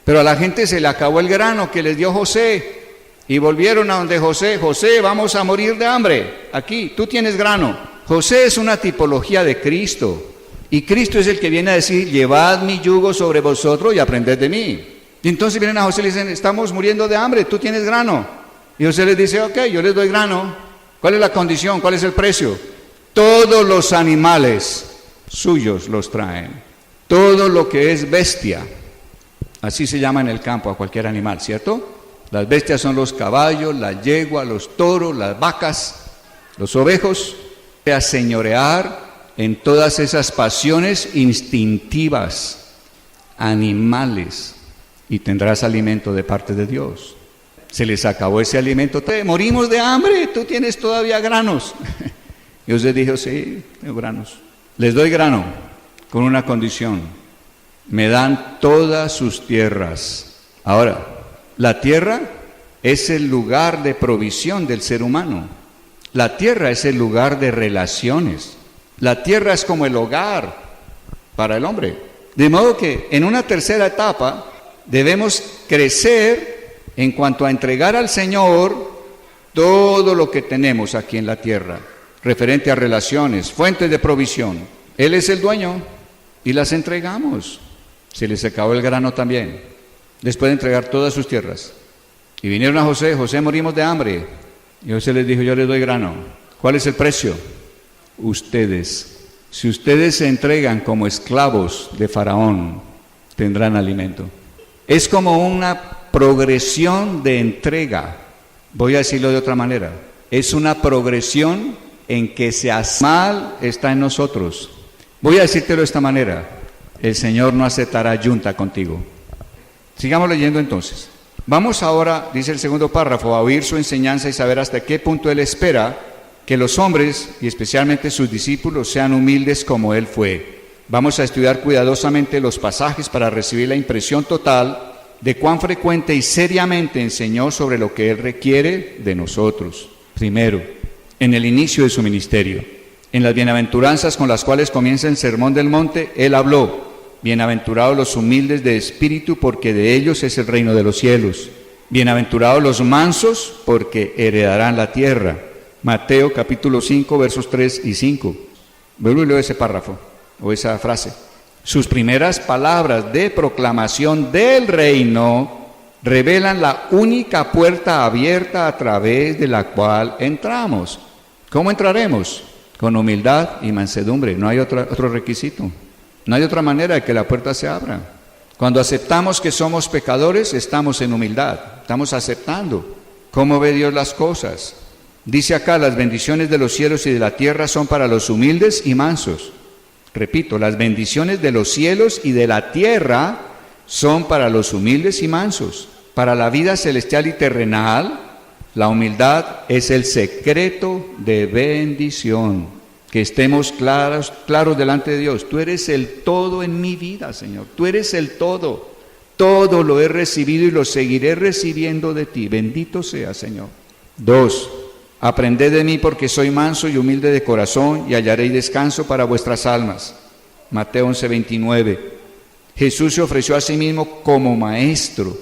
Pero a la gente se le acabó el grano que les dio José, y volvieron a donde José: José, vamos a morir de hambre, aquí, tú tienes grano. José es una tipología de Cristo, y Cristo es el que viene a decir: llevad mi yugo sobre vosotros y aprended de mí. Y entonces vienen a José y le dicen: estamos muriendo de hambre, tú tienes grano. Y José les dice: ok, yo les doy grano. ¿Cuál es la condición? ¿Cuál es el precio? Todos los animales suyos los traen, todo lo que es bestia, así se llama en el campo a cualquier animal, ¿cierto? Las bestias son los caballos, las yeguas, los toros, las vacas, los ovejos. A señorear en todas esas pasiones instintivas, animales, y tendrás alimento de parte de Dios. Se les acabó ese alimento: morimos de hambre, tú tienes todavía granos. Y José dijo: sí, tengo granos. Les doy grano con una condición: me dan todas sus tierras. Ahora, la tierra es el lugar de provisión del ser humano. La tierra es el lugar de relaciones. La tierra es como el hogar para el hombre. De modo que en una tercera etapa debemos crecer en cuanto a entregar al Señor todo lo que tenemos aquí en la tierra, referente a relaciones, fuentes de provisión. Él es el dueño y las entregamos. Se les acabó el grano también, después de entregar todas sus tierras. Y vinieron a José: José, morimos de hambre. Y José les dijo: yo les doy grano. ¿Cuál es el precio? Ustedes, si ustedes se entregan como esclavos de Faraón, tendrán alimento. Es como una progresión de entrega. Voy a decirlo de otra manera: es una progresión en que se hace mal está en nosotros. Voy a decírtelo de esta manera: el Señor no aceptará yunta contigo. Sigamos leyendo entonces. Vamos ahora, dice el segundo párrafo, a oír su enseñanza y saber hasta qué punto Él espera que los hombres, y especialmente sus discípulos, sean humildes como Él fue. Vamos a estudiar cuidadosamente los pasajes para recibir la impresión total de cuán frecuente y seriamente enseñó sobre lo que Él requiere de nosotros. Primero, en el inicio de su ministerio, en las bienaventuranzas con las cuales comienza el Sermón del Monte, Él habló: bienaventurados los humildes de espíritu, porque de ellos es el reino de los cielos. Bienaventurados los mansos, porque heredarán la tierra. Mateo capítulo 5, versos 3 y 5. Vuelvo y leo ese párrafo, o esa frase. Sus primeras palabras de proclamación del reino revelan la única puerta abierta a través de la cual entramos. ¿Cómo entraremos? Con humildad y mansedumbre. No hay otro requisito. No hay otra manera de que la puerta se abra. Cuando aceptamos que somos pecadores, estamos en humildad, estamos aceptando cómo ve Dios las cosas. Dice acá: las bendiciones de los cielos y de la tierra son para los humildes y mansos. Repito, las bendiciones de los cielos y de la tierra son para los humildes y mansos. Para la vida celestial y terrenal, la humildad es el secreto de bendición. Que estemos claros delante de Dios. Tú eres el todo en mi vida, Señor. Tú eres el todo. Todo lo he recibido y lo seguiré recibiendo de ti. Bendito sea, Señor. 2. Aprended de mí, porque soy manso y humilde de corazón, y hallaréis descanso para vuestras almas. Mateo 11:29. Jesús se ofreció a sí mismo como maestro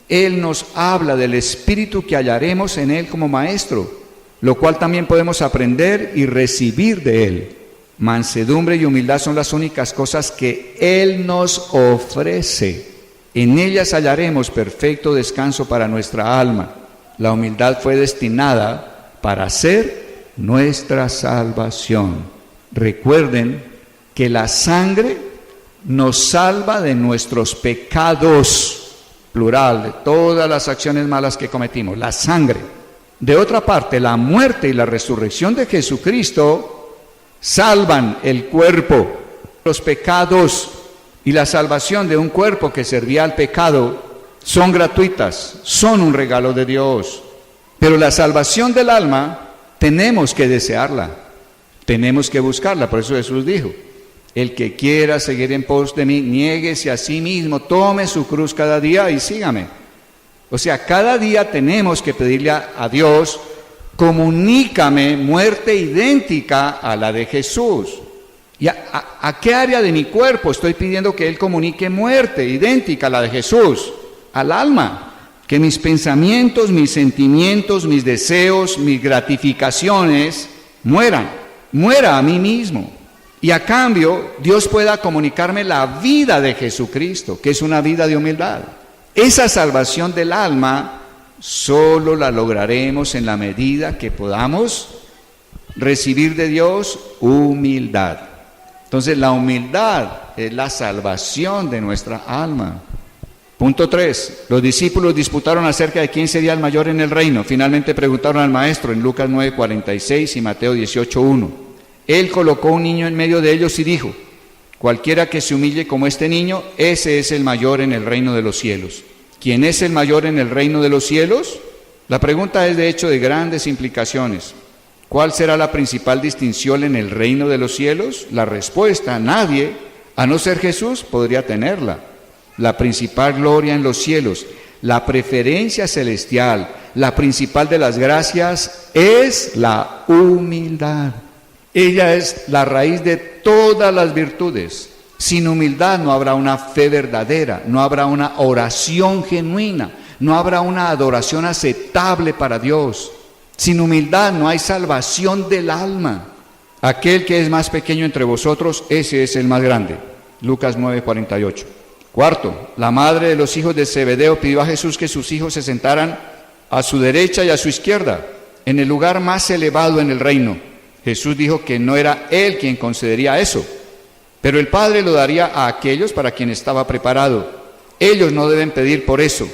Él nos habla del Espíritu que hallaremos en Él como Maestro, lo cual también podemos aprender y recibir de Él. Mansedumbre y humildad son las únicas cosas que Él nos ofrece. En ellas hallaremos perfecto descanso para nuestra alma. La humildad fue destinada para ser nuestra salvación. Recuerden que la sangre nos salva de nuestros pecados, plural, de todas las acciones malas que cometimos, la sangre. De otra parte, la muerte y la resurrección de Jesucristo salvan el cuerpo. Los pecados y la salvación de un cuerpo que servía al pecado son gratuitas, son un regalo de Dios. Pero la salvación del alma tenemos que desearla, tenemos que buscarla. Por eso Jesús dijo: el que quiera seguir en pos de mí, niéguese a sí mismo, tome su cruz cada día y sígame. O sea, cada día tenemos que pedirle a Dios: comunícame muerte idéntica a la de Jesús. ¿Y a qué área de mi cuerpo estoy pidiendo que Él comunique muerte idéntica a la de Jesús? Al alma. Que mis pensamientos, mis sentimientos, mis deseos, mis gratificaciones muera a mí mismo. Y a cambio, Dios pueda comunicarme la vida de Jesucristo, que es una vida de humildad. Esa salvación del alma solo la lograremos en la medida que podamos recibir de Dios humildad. Entonces, la humildad es la salvación de nuestra alma. Punto 3. Los discípulos disputaron acerca de quién sería el mayor en el reino. Finalmente preguntaron al maestro en Lucas 9:46 y Mateo 18:1. Él colocó un niño en medio de ellos y dijo: cualquiera que se humille como este niño, ese es el mayor en el reino de los cielos. ¿Quién es el mayor en el reino de los cielos? La pregunta es de hecho de grandes implicaciones. ¿Cuál será la principal distinción en el reino de los cielos? La respuesta: nadie, a no ser Jesús, podría tenerla. La principal gloria en los cielos, la preferencia celestial, la principal de las gracias es la humildad. Ella es la raíz de todas las virtudes. Sin humildad no habrá una fe verdadera, no habrá una oración genuina, no habrá una adoración aceptable para Dios. Sin humildad no hay salvación del alma. Aquel que es más pequeño entre vosotros, ese es el más grande. Lucas 9:48. Cuarto, la madre de los hijos de Zebedeo pidió a Jesús que sus hijos se sentaran a su derecha y a su izquierda, en el lugar más elevado en el reino. Jesús dijo que no era Él quien concedería eso, pero el Padre lo daría a aquellos para quienes estaba preparado. Ellos no deben pedir por eso.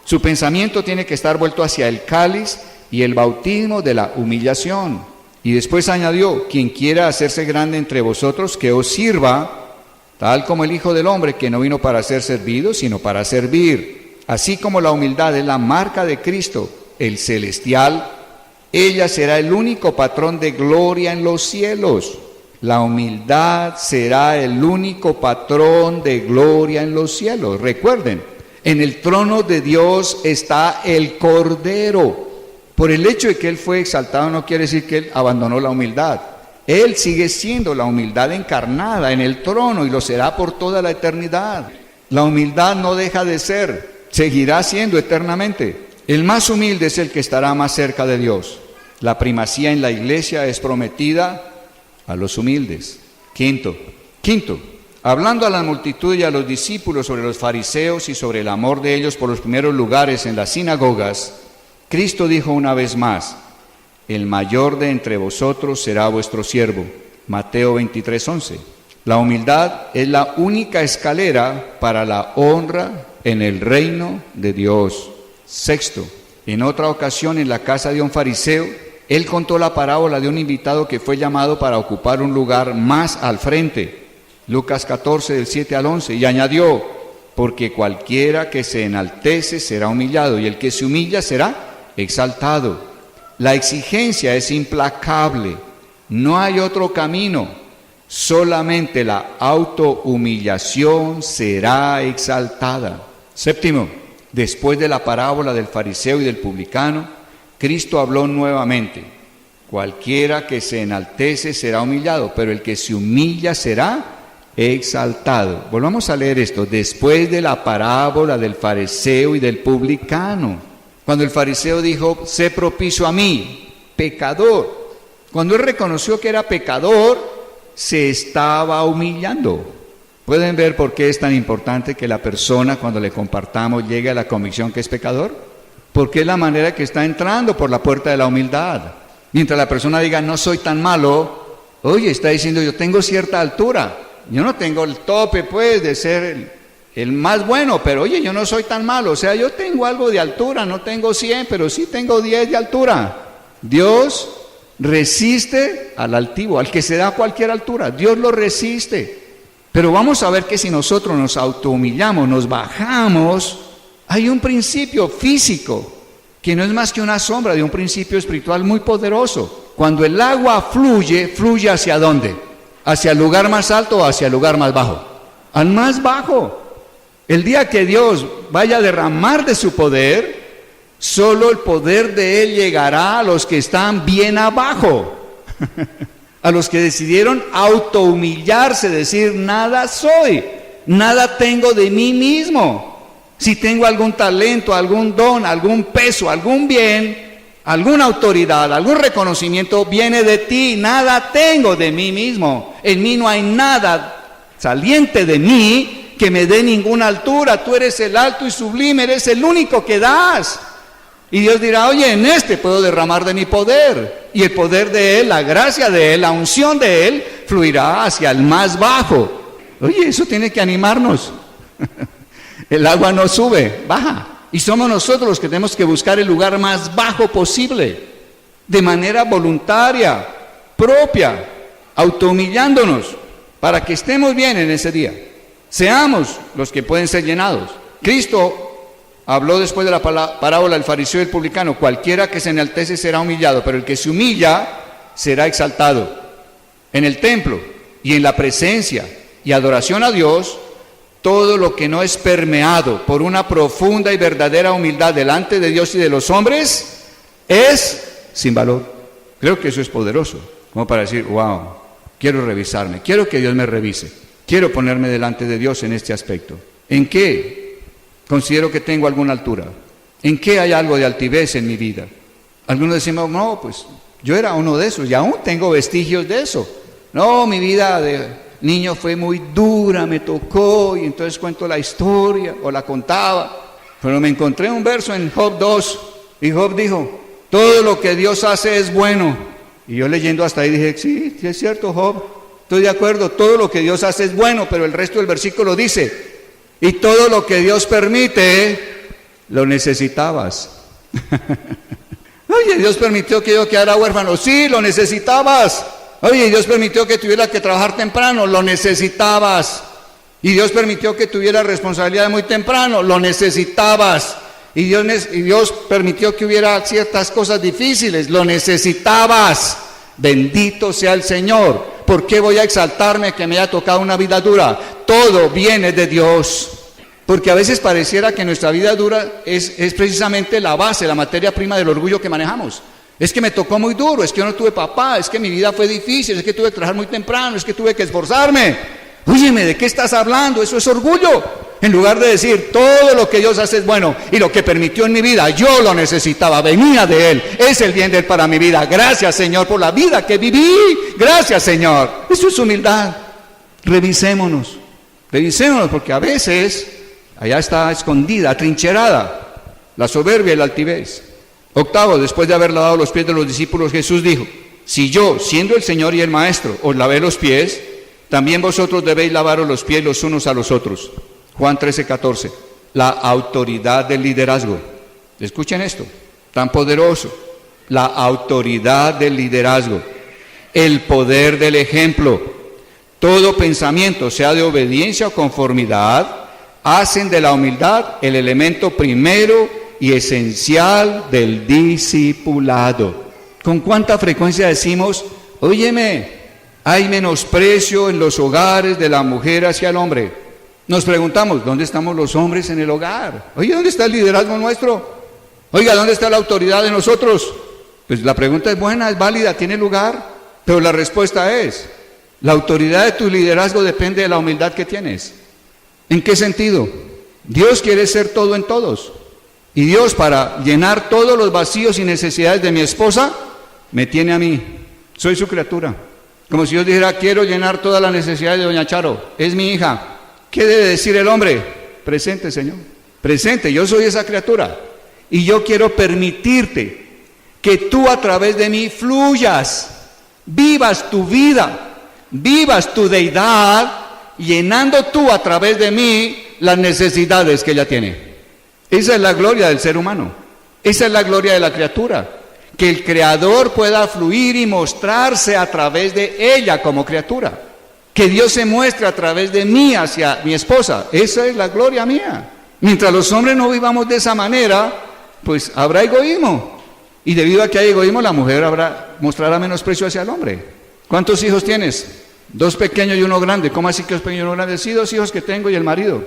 Su pensamiento tiene que estar vuelto hacia el cáliz y el bautismo de la humillación. Y después añadió: quien quiera hacerse grande entre vosotros, que os sirva, tal como el Hijo del Hombre, que no vino para ser servido, sino para servir. Así como la humildad es la marca de Cristo, el celestial, ella será el único patrón de gloria en los cielos. La humildad será el único patrón de gloria en los cielos. Recuerden, en el trono de Dios está el Cordero. Por el hecho de que Él fue exaltado no quiere decir que Él abandonó la humildad. Él sigue siendo la humildad encarnada en el trono y lo será por toda la eternidad. La humildad no deja de ser, seguirá siendo eternamente. El más humilde es el que estará más cerca de Dios. La primacía en la iglesia es prometida a los humildes. Quinto, hablando a la multitud y a los discípulos sobre los fariseos y sobre el amor de ellos por los primeros lugares en las sinagogas, Cristo dijo una vez más: el mayor de entre vosotros será vuestro siervo. Mateo 23:11. La humildad es la única escalera para la honra en el reino de Dios. Sexto, en otra ocasión en la casa de un fariseo, él contó la parábola de un invitado que fue llamado para ocupar un lugar más al frente. Lucas 14, del 7 al 11, y añadió: porque cualquiera que se enaltece será humillado, y el que se humilla será exaltado. La exigencia es implacable, no hay otro camino, solamente la autohumillación será exaltada. Séptimo, después de la parábola del fariseo y del publicano, Cristo habló nuevamente: cualquiera que se enaltece será humillado, pero el que se humilla será exaltado. Volvamos a leer esto. Después de la parábola del fariseo y del publicano. Cuando el fariseo dijo, sé propicio a mí, pecador. Cuando él reconoció que era pecador, se estaba humillando. ¿Pueden ver por qué es tan importante que la persona, cuando le compartamos, llegue a la convicción que es pecador? Porque es la manera que está entrando por la puerta de la humildad. Mientras la persona diga, no soy tan malo, oye, está diciendo, yo tengo cierta altura. Yo no tengo el tope, pues, de ser el más bueno, pero oye, yo no soy tan malo. O sea, yo tengo algo de altura, no tengo 100, pero sí tengo 10 de altura. Dios resiste al altivo, al que se da a cualquier altura. Dios lo resiste. Pero vamos a ver que si nosotros nos autohumillamos, nos bajamos, hay un principio físico que no es más que una sombra de un principio espiritual muy poderoso. Cuando el agua fluye, ¿fluye hacia dónde? ¿Hacia el lugar más alto o hacia el lugar más bajo? Al más bajo. El día que Dios vaya a derramar de su poder, solo el poder de Él llegará a los que están bien abajo. A los que decidieron autohumillarse, decir, nada soy, nada tengo de mí mismo. Si tengo algún talento, algún don, algún peso, algún bien, alguna autoridad, algún reconocimiento, viene de ti, nada tengo de mí mismo. En mí no hay nada saliente de mí que me dé ninguna altura. Tú eres el alto y sublime, eres el único que das. Y Dios dirá, oye, en este puedo derramar de mi poder. Y el poder de Él, la gracia de Él, la unción de Él, fluirá hacia el más bajo. Oye, eso tiene que animarnos. El agua no sube, baja. Y somos nosotros los que tenemos que buscar el lugar más bajo posible, de manera voluntaria, propia, autohumillándonos, para que estemos bien en ese día. Seamos los que pueden ser llenados. Cristo habló después de la parábola del fariseo y el publicano, cualquiera que se enaltece será humillado, pero el que se humilla será exaltado. En el templo y en la presencia y adoración a Dios, todo lo que no es permeado por una profunda y verdadera humildad delante de Dios y de los hombres, es sin valor. Creo que eso es poderoso, como para decir, wow, quiero revisarme, quiero que Dios me revise, quiero ponerme delante de Dios en este aspecto. ¿En qué considero que tengo alguna altura? ¿En qué hay algo de altivez en mi vida? Algunos decimos, no, pues yo era uno de esos y aún tengo vestigios de eso. No, mi vida de niño fue muy dura, me tocó, y entonces cuento la historia o la contaba. Pero me encontré un verso en Job 2 y Job dijo, todo lo que Dios hace es bueno. Y yo leyendo hasta ahí dije, sí, sí es cierto, Job, estoy de acuerdo, todo lo que Dios hace es bueno, pero el resto del versículo dice, y todo lo que Dios permite, lo necesitabas. Oye, Dios permitió que yo quedara huérfano, sí, lo necesitabas. Oye, Dios permitió que tuviera que trabajar temprano, lo necesitabas. Y Dios permitió que tuviera responsabilidad muy temprano, lo necesitabas. Y Dios permitió que hubiera ciertas cosas difíciles, lo necesitabas. Bendito sea el Señor. ¿Por qué voy a exaltarme que me haya tocado una vida dura? Todo viene de Dios. Porque a veces pareciera que nuestra vida dura es precisamente la base, la materia prima del orgullo que manejamos. Es que me tocó muy duro, es que yo no tuve papá, es que mi vida fue difícil, es que tuve que trabajar muy temprano, es que tuve que esforzarme. Óyeme, ¿de qué estás hablando? Eso es orgullo. En lugar de decir, todo lo que Dios hace es bueno y lo que permitió en mi vida, yo lo necesitaba, venía de Él, es el bien de Él para mi vida. Gracias, Señor, por la vida que viví. Gracias, Señor. Eso es humildad. Revisémonos porque a veces allá está escondida, atrincherada la soberbia y la altivez. Octavo, después de haber lavado los pies de los discípulos, Jesús dijo, si yo, siendo el Señor y el Maestro, os lavé los pies, también vosotros debéis lavaros los pies los unos a los otros. Juan 13:14, la autoridad del liderazgo. Escuchen esto, tan poderoso. La autoridad del liderazgo, el poder del ejemplo. Todo pensamiento, sea de obediencia o conformidad, hacen de la humildad el elemento primero y esencial del discipulado. ¿Con cuánta frecuencia decimos, óyeme, hay menosprecio en los hogares de la mujer hacia el hombre? Nos preguntamos, ¿dónde estamos los hombres en el hogar? Oye, ¿dónde está el liderazgo nuestro? Oiga, ¿dónde está la autoridad de nosotros? Pues la pregunta es buena, es válida, tiene lugar, pero la respuesta es, La autoridad de tu liderazgo depende de la humildad que tienes. ¿En qué sentido? Dios quiere ser todo en todos. Y Dios, para llenar todos los vacíos y necesidades de mi esposa, me tiene a mí. Soy su criatura. Como si Dios dijera, quiero llenar todas las necesidades de doña Charo. Es mi hija. ¿Qué debe decir el hombre? Presente, Señor. Presente, yo soy esa criatura. Y yo quiero permitirte que tú a través de mí fluyas, vivas tu vida, vivas tu deidad, llenando tú a través de mí las necesidades que ella tiene. Esa es la gloria del ser humano. Esa es la gloria de la criatura. Que el Creador pueda fluir y mostrarse a través de ella como criatura. Que Dios se muestre a través de mí hacia mi esposa. Esa es la gloria mía. Mientras los hombres no vivamos de esa manera, pues habrá egoísmo. Y debido a que hay egoísmo, la mujer mostrará menosprecio hacia el hombre. ¿Cuántos hijos tienes? 2 pequeños y 1 grande. ¿Cómo así que 2 pequeños y 1 grande? Sí, 2 hijos que tengo y el marido.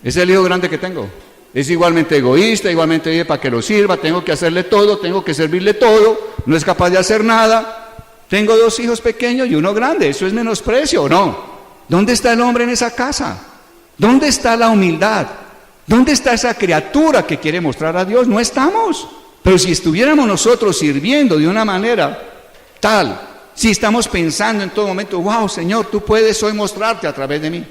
Es el hijo grande que tengo. Es igualmente egoísta, igualmente vive para que lo sirva, tengo que hacerle todo, tengo que servirle todo, no es capaz de hacer nada. Tengo 2 hijos pequeños y 1 grande, ¿eso es menosprecio o no? ¿Dónde está el hombre en esa casa? ¿Dónde está la humildad? ¿Dónde está esa criatura que quiere mostrar a Dios? No estamos. Pero si estuviéramos nosotros sirviendo de una manera tal, si estamos pensando en todo momento, wow, Señor, tú puedes hoy mostrarte a través de mí.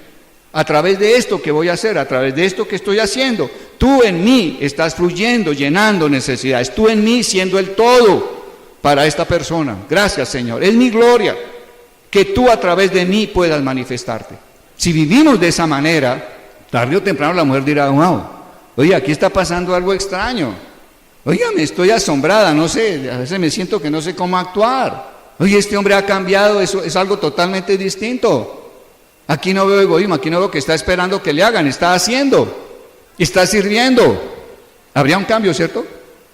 A través de esto que voy a hacer, a través de esto que estoy haciendo, tú en mí estás fluyendo, llenando necesidades, tú en mí siendo el todo para esta persona. Gracias, Señor, es mi gloria que tú a través de mí puedas manifestarte. Si vivimos de esa manera, tarde o temprano la mujer dirá, wow, oye, aquí está pasando algo extraño. Oye, me estoy asombrada, no sé, a veces me siento que no sé cómo actuar. Oye, este hombre ha cambiado, eso es algo totalmente distinto. Aquí no veo egoísmo, aquí no veo que está esperando que le hagan, está haciendo, está sirviendo. Habría un cambio, ¿cierto?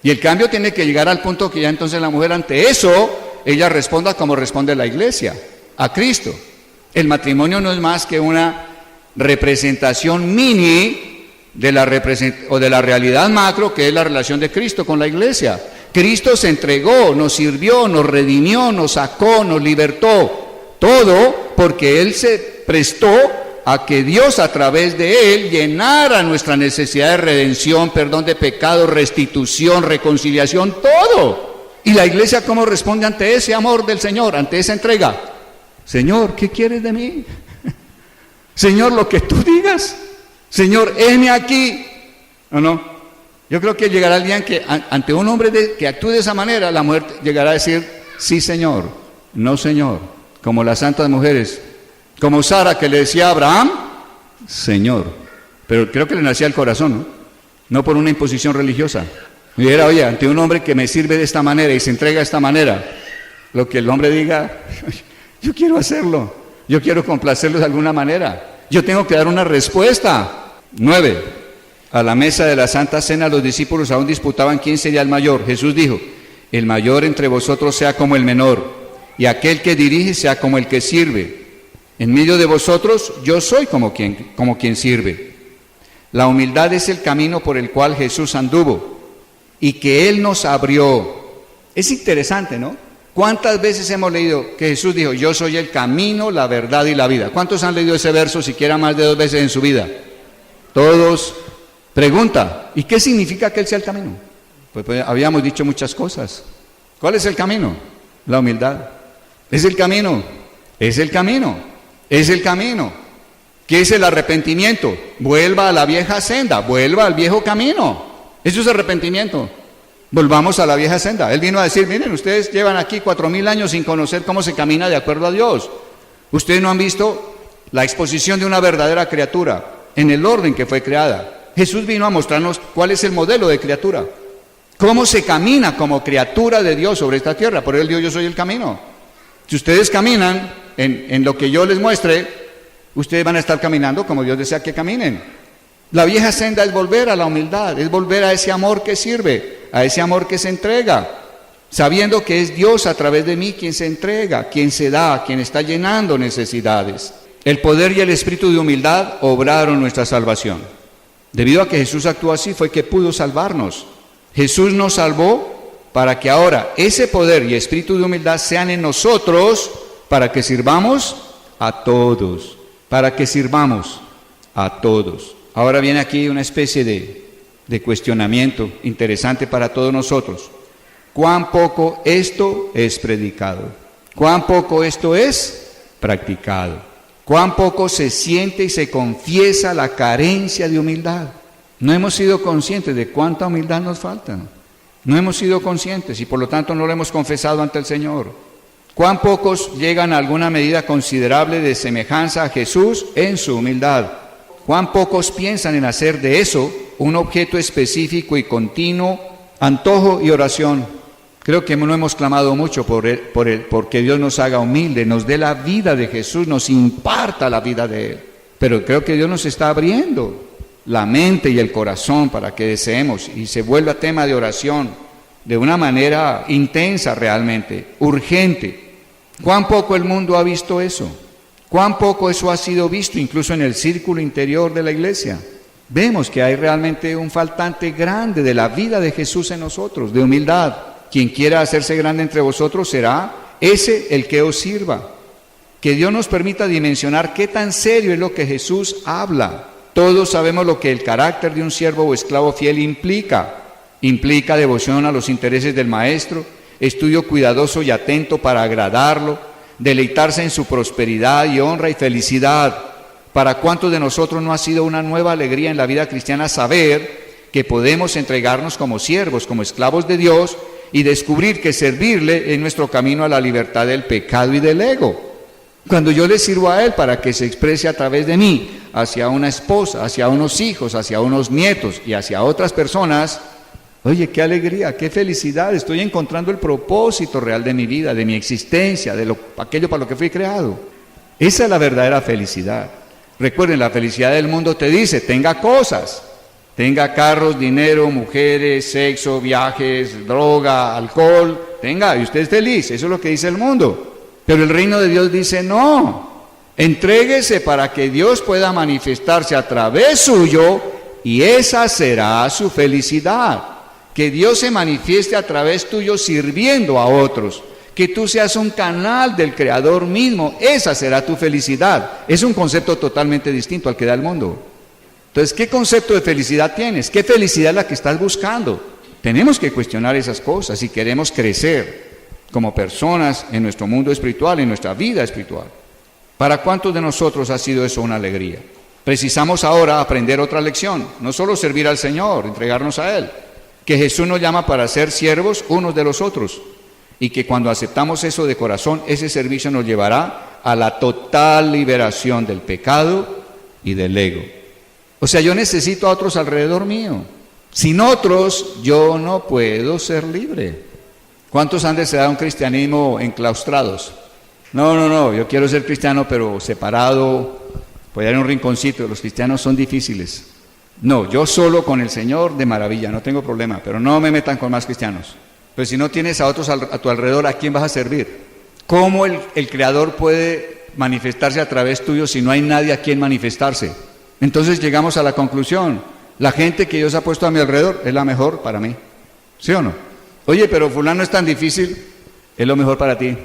Y el cambio tiene que llegar al punto que ya entonces la mujer ante eso, ella responda como responde la iglesia, a Cristo. El matrimonio no es más que una representación mini de la realidad macro, que es la relación de Cristo con la iglesia. Cristo se entregó, nos sirvió, nos redimió, nos sacó, nos libertó, todo porque Él se prestó a que Dios a través de Él llenara nuestra necesidad de redención, perdón de pecados, restitución, reconciliación, todo. Y la iglesia, ¿cómo responde ante ese amor del Señor, ante esa entrega? Señor, ¿qué quieres de mí? Señor, lo que tú digas. Señor, heme aquí. ¿O no? Yo creo que llegará el día en que ante un hombre que actúe de esa manera, la mujer llegará a decir, sí, Señor, no, Señor, como las santas mujeres. Como Sara, que le decía a Abraham, Señor, pero creo que le nacía el corazón, ¿no? No por una imposición religiosa. Y era, oye, ante un hombre que me sirve de esta manera y se entrega de esta manera, lo que el hombre diga, yo quiero hacerlo, yo quiero complacerlo de alguna manera, yo tengo que dar una respuesta. 9. A la mesa de la Santa Cena los discípulos aún disputaban quién sería el mayor. Jesús dijo, el mayor entre vosotros sea como el menor, y aquel que dirige sea como el que sirve. En medio de vosotros yo soy como quien sirve. La humildad es el camino por el cual Jesús anduvo y que Él nos abrió. Es interesante, ¿no? ¿Cuántas veces hemos leído que Jesús dijo, yo soy el camino, la verdad y la vida? ¿Cuántos han leído ese verso siquiera más de 2 veces en su vida? Todos. Pregunta, ¿y qué significa que Él sea el camino? Pues habíamos dicho muchas cosas. ¿Cuál es el camino? La humildad. Es el camino. Es el camino. Es el camino. ¿Qué es el arrepentimiento? Vuelva a la vieja senda, vuelva al viejo camino. Eso es arrepentimiento. Volvamos a la vieja senda. Él vino a decir, miren, ustedes llevan aquí 4000 años sin conocer cómo se camina de acuerdo a Dios. Ustedes no han visto la exposición de una verdadera criatura en el orden que fue creada. Jesús vino a mostrarnos cuál es el modelo de criatura. Cómo se camina como criatura de Dios sobre esta tierra. Por él Dios, yo soy el camino. Si ustedes caminan en lo que yo les muestre, ustedes van a estar caminando como Dios desea que caminen. La vieja senda es volver a la humildad, es volver a ese amor que sirve, a ese amor que se entrega, sabiendo que es Dios a través de mí quien se entrega, quien se da, quien está llenando necesidades. El poder y el espíritu de humildad obraron nuestra salvación. Debido a que Jesús actuó así, fue que pudo salvarnos. Jesús nos salvó para que ahora ese poder y espíritu de humildad sean en nosotros, para que sirvamos A todos. Para que sirvamos a todos. Ahora viene aquí una especie de cuestionamiento interesante para todos nosotros. ¿Cuán poco esto es predicado? ¿Cuán poco esto es practicado? ¿Cuán poco se siente y se confiesa la carencia de humildad? No hemos sido conscientes de cuánta humildad nos falta. No hemos sido conscientes y por lo tanto no lo hemos confesado ante el Señor. ¿Cuán pocos llegan a alguna medida considerable de semejanza a Jesús en su humildad? ¿Cuán pocos piensan en hacer de eso un objeto específico y continuo, antojo y oración? Creo que no hemos clamado mucho porque Dios nos haga humilde, nos dé la vida de Jesús, nos imparta la vida de Él. Pero creo que Dios nos está abriendo la mente y el corazón para que deseemos y se vuelva tema de oración de una manera intensa realmente, urgente. ¿Cuán poco el mundo ha visto eso? ¿Cuán poco eso ha sido visto incluso en el círculo interior de la iglesia? Vemos que hay realmente un faltante grande de la vida de Jesús en nosotros, de humildad. Quien quiera hacerse grande entre vosotros será ese el que os sirva. Que Dios nos permita dimensionar qué tan serio es lo que Jesús habla. Todos sabemos lo que el carácter de un siervo o esclavo fiel implica. Implica devoción a los intereses del maestro, estudio cuidadoso y atento para agradarlo, deleitarse en su prosperidad y honra y felicidad. ¿Para cuántos de nosotros no ha sido una nueva alegría en la vida cristiana saber que podemos entregarnos como siervos, como esclavos de Dios y descubrir que servirle es nuestro camino a la libertad del pecado y del ego? Cuando yo le sirvo a Él para que se exprese a través de mí, hacia una esposa, hacia unos hijos, hacia unos nietos y hacia otras personas, oye, qué alegría, qué felicidad, estoy encontrando el propósito real de mi vida, de mi existencia, de aquello para lo que fui creado. Esa es la verdadera felicidad. Recuerden, la felicidad del mundo te dice, tenga cosas, tenga carros, dinero, mujeres, sexo, viajes, droga, alcohol, tenga, y usted es feliz, eso es lo que dice el mundo. Pero el reino de Dios dice, no, entréguese para que Dios pueda manifestarse a través suyo y esa será su felicidad. Que Dios se manifieste a través tuyo sirviendo a otros, que tú seas un canal del Creador mismo, esa será tu felicidad. Es un concepto totalmente distinto al que da el mundo. Entonces, ¿qué concepto de felicidad tienes? ¿Qué felicidad es la que estás buscando? Tenemos que cuestionar esas cosas si queremos crecer como personas en nuestro mundo espiritual, en nuestra vida espiritual. ¿Para cuántos de nosotros ha sido eso una alegría? Precisamos ahora aprender otra lección, no solo servir al Señor, entregarnos a Él, que Jesús nos llama para ser siervos unos de los otros, y que cuando aceptamos eso de corazón, ese servicio nos llevará a la total liberación del pecado y del ego. O sea, yo necesito a otros alrededor mío. Sin otros, yo no puedo ser libre. ¿Cuántos han deseado un cristianismo enclaustrados? No, yo quiero ser cristiano, pero separado, voy a ir a un rinconcito, los cristianos son difíciles. No, yo solo con el Señor de maravilla, no tengo problema, pero no me metan con más cristianos. Pero si no tienes a otros a tu alrededor, ¿a quién vas a servir? ¿Cómo el Creador puede manifestarse a través tuyo si no hay nadie a quien manifestarse? Entonces llegamos a la conclusión, la gente que Dios ha puesto a mi alrededor es la mejor para mí, ¿sí o no? Oye, pero fulano es tan difícil, es lo mejor para ti,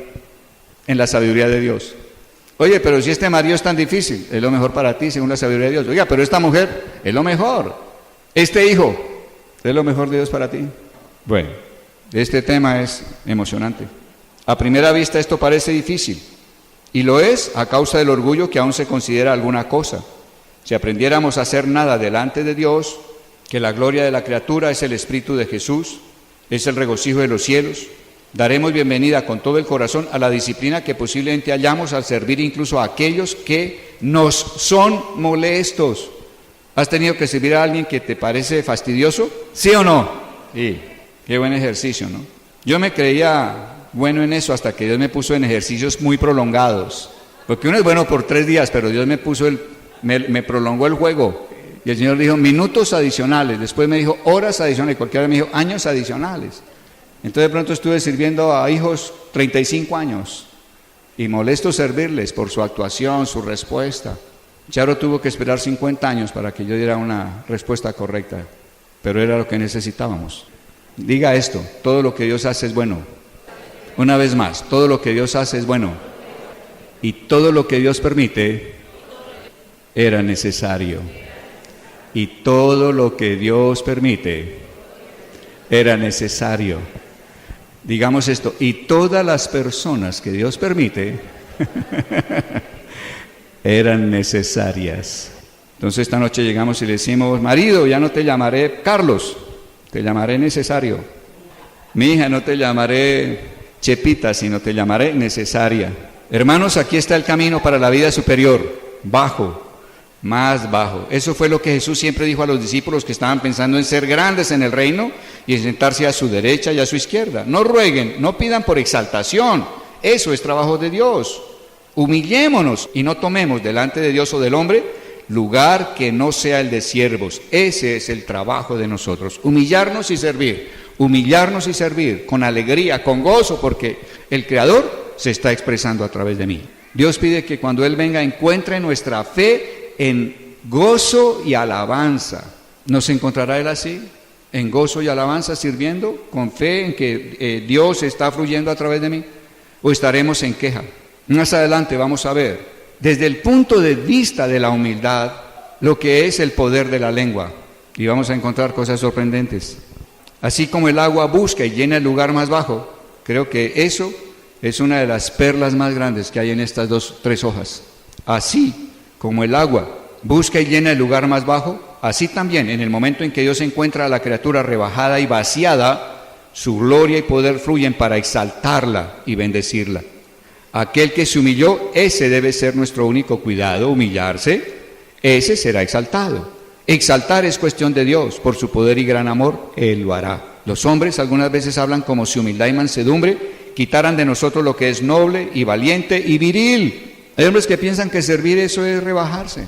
en la sabiduría de Dios. Oye, pero si este marido es tan difícil, es lo mejor para ti, según la sabiduría de Dios. Oiga, pero esta mujer es lo mejor. Este hijo es lo mejor de Dios para ti. Bueno, este tema es emocionante. A primera vista esto parece difícil, y lo es a causa del orgullo que aún se considera alguna cosa. Si aprendiéramos a hacer nada delante de Dios, que la gloria de la criatura es el Espíritu de Jesús, es el regocijo de los cielos, daremos bienvenida con todo el corazón a la disciplina que posiblemente hallamos al servir incluso a aquellos que nos son molestos. ¿Has tenido que servir a alguien que te parece fastidioso? ¿Sí o no? Sí, qué buen ejercicio, ¿no? Yo me creía bueno en eso hasta que Dios me puso en ejercicios muy prolongados. Porque uno es bueno por 3 días, pero Dios me puso me prolongó el juego. Y el Señor dijo minutos adicionales, después me dijo horas adicionales, cualquiera me dijo años adicionales. Entonces de pronto estuve sirviendo a hijos 35 años y molesto servirles por su actuación, su respuesta. Charo tuvo que esperar 50 años para que yo diera una respuesta correcta, pero era lo que necesitábamos. Diga esto, todo lo que Dios hace es bueno. Una vez más, todo lo que Dios hace es bueno. Y todo lo que Dios permite era necesario. Y todo lo que Dios permite era necesario. Digamos esto, y todas las personas que Dios permite eran necesarias. Entonces esta noche llegamos y le decimos: marido, ya no te llamaré Carlos, te llamaré necesario. Mi hija, no te llamaré Chepita, sino te llamaré necesaria. Hermanos, aquí está el camino para la vida superior, bajo, más bajo. Eso fue lo que Jesús siempre dijo a los discípulos que estaban pensando en ser grandes en el reino y en sentarse a su derecha y a su izquierda. No rueguen, no pidan por exaltación, eso es trabajo de Dios. Humillémonos y no tomemos delante de Dios o del hombre lugar que no sea el de siervos. Ese es el trabajo de nosotros, humillarnos y servir con alegría, con gozo, porque el Creador se está expresando a través de mí. Dios pide que cuando Él venga encuentre nuestra fe en gozo y alabanza. ¿Nos encontrará Él así? ¿En gozo y alabanza, sirviendo? ¿Con fe en que Dios está fluyendo a través de mí? ¿O estaremos en queja? Más adelante vamos a ver, desde el punto de vista de la humildad, lo que es el poder de la lengua. Y vamos a encontrar cosas sorprendentes. Así como el agua busca y llena el lugar más bajo, creo que eso es una de las perlas más grandes que hay en estas tres hojas. Así como el agua busca y llena el lugar más bajo, así también en el momento en que Dios encuentra a la criatura rebajada y vaciada, su gloria y poder fluyen para exaltarla y bendecirla. Aquel que se humilló, ese debe ser nuestro único cuidado, humillarse, ese será exaltado. Exaltar es cuestión de Dios, por su poder y gran amor, Él lo hará. Los hombres algunas veces hablan como si humildad y mansedumbre quitaran de nosotros lo que es noble y valiente y viril. Hay hombres que piensan que servir eso es rebajarse.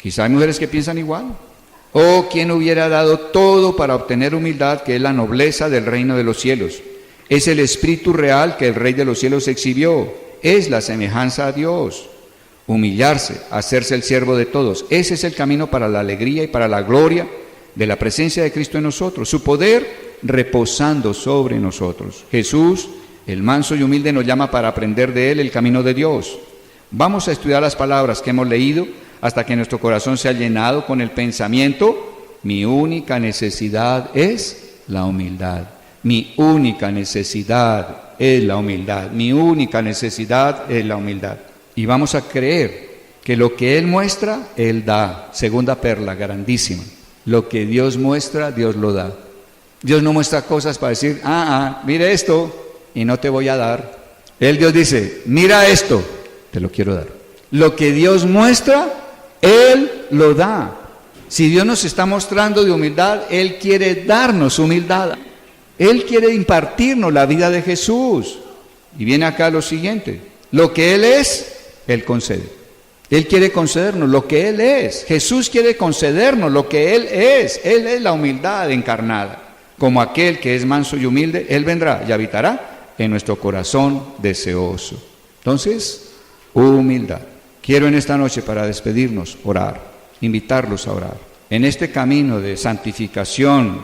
Quizá hay mujeres que piensan igual. Oh, ¿quién hubiera dado todo para obtener humildad, que es la nobleza del reino de los cielos? Es el espíritu real que el Rey de los cielos exhibió. Es la semejanza a Dios. Humillarse, hacerse el siervo de todos. Ese es el camino para la alegría y para la gloria de la presencia de Cristo en nosotros. Su poder reposando sobre nosotros. Jesús, el manso y humilde, nos llama para aprender de Él el camino de Dios. Vamos a estudiar las palabras que hemos leído hasta que nuestro corazón sea llenado con el pensamiento: mi única necesidad es la humildad. Mi única necesidad es la humildad. Mi única necesidad es la humildad. Y vamos a creer que lo que Él muestra, Él da. Segunda perla, grandísima. Lo que Dios muestra, Dios lo da. Dios no muestra cosas para decir: mire esto y no te voy a dar. Dios dice: mira esto, te lo quiero dar. Lo que Dios muestra, Él lo da. Si Dios nos está mostrando de humildad, Él quiere darnos humildad. Él quiere impartirnos la vida de Jesús. Y viene acá lo siguiente: lo que Él es, Él concede. Él quiere concedernos lo que Él es. Jesús quiere concedernos lo que Él es. Él es la humildad encarnada. Como aquel que es manso y humilde, Él vendrá y habitará en nuestro corazón deseoso. Entonces, humildad. Quiero en esta noche, para despedirnos, orar, invitarlos a orar. En este camino de santificación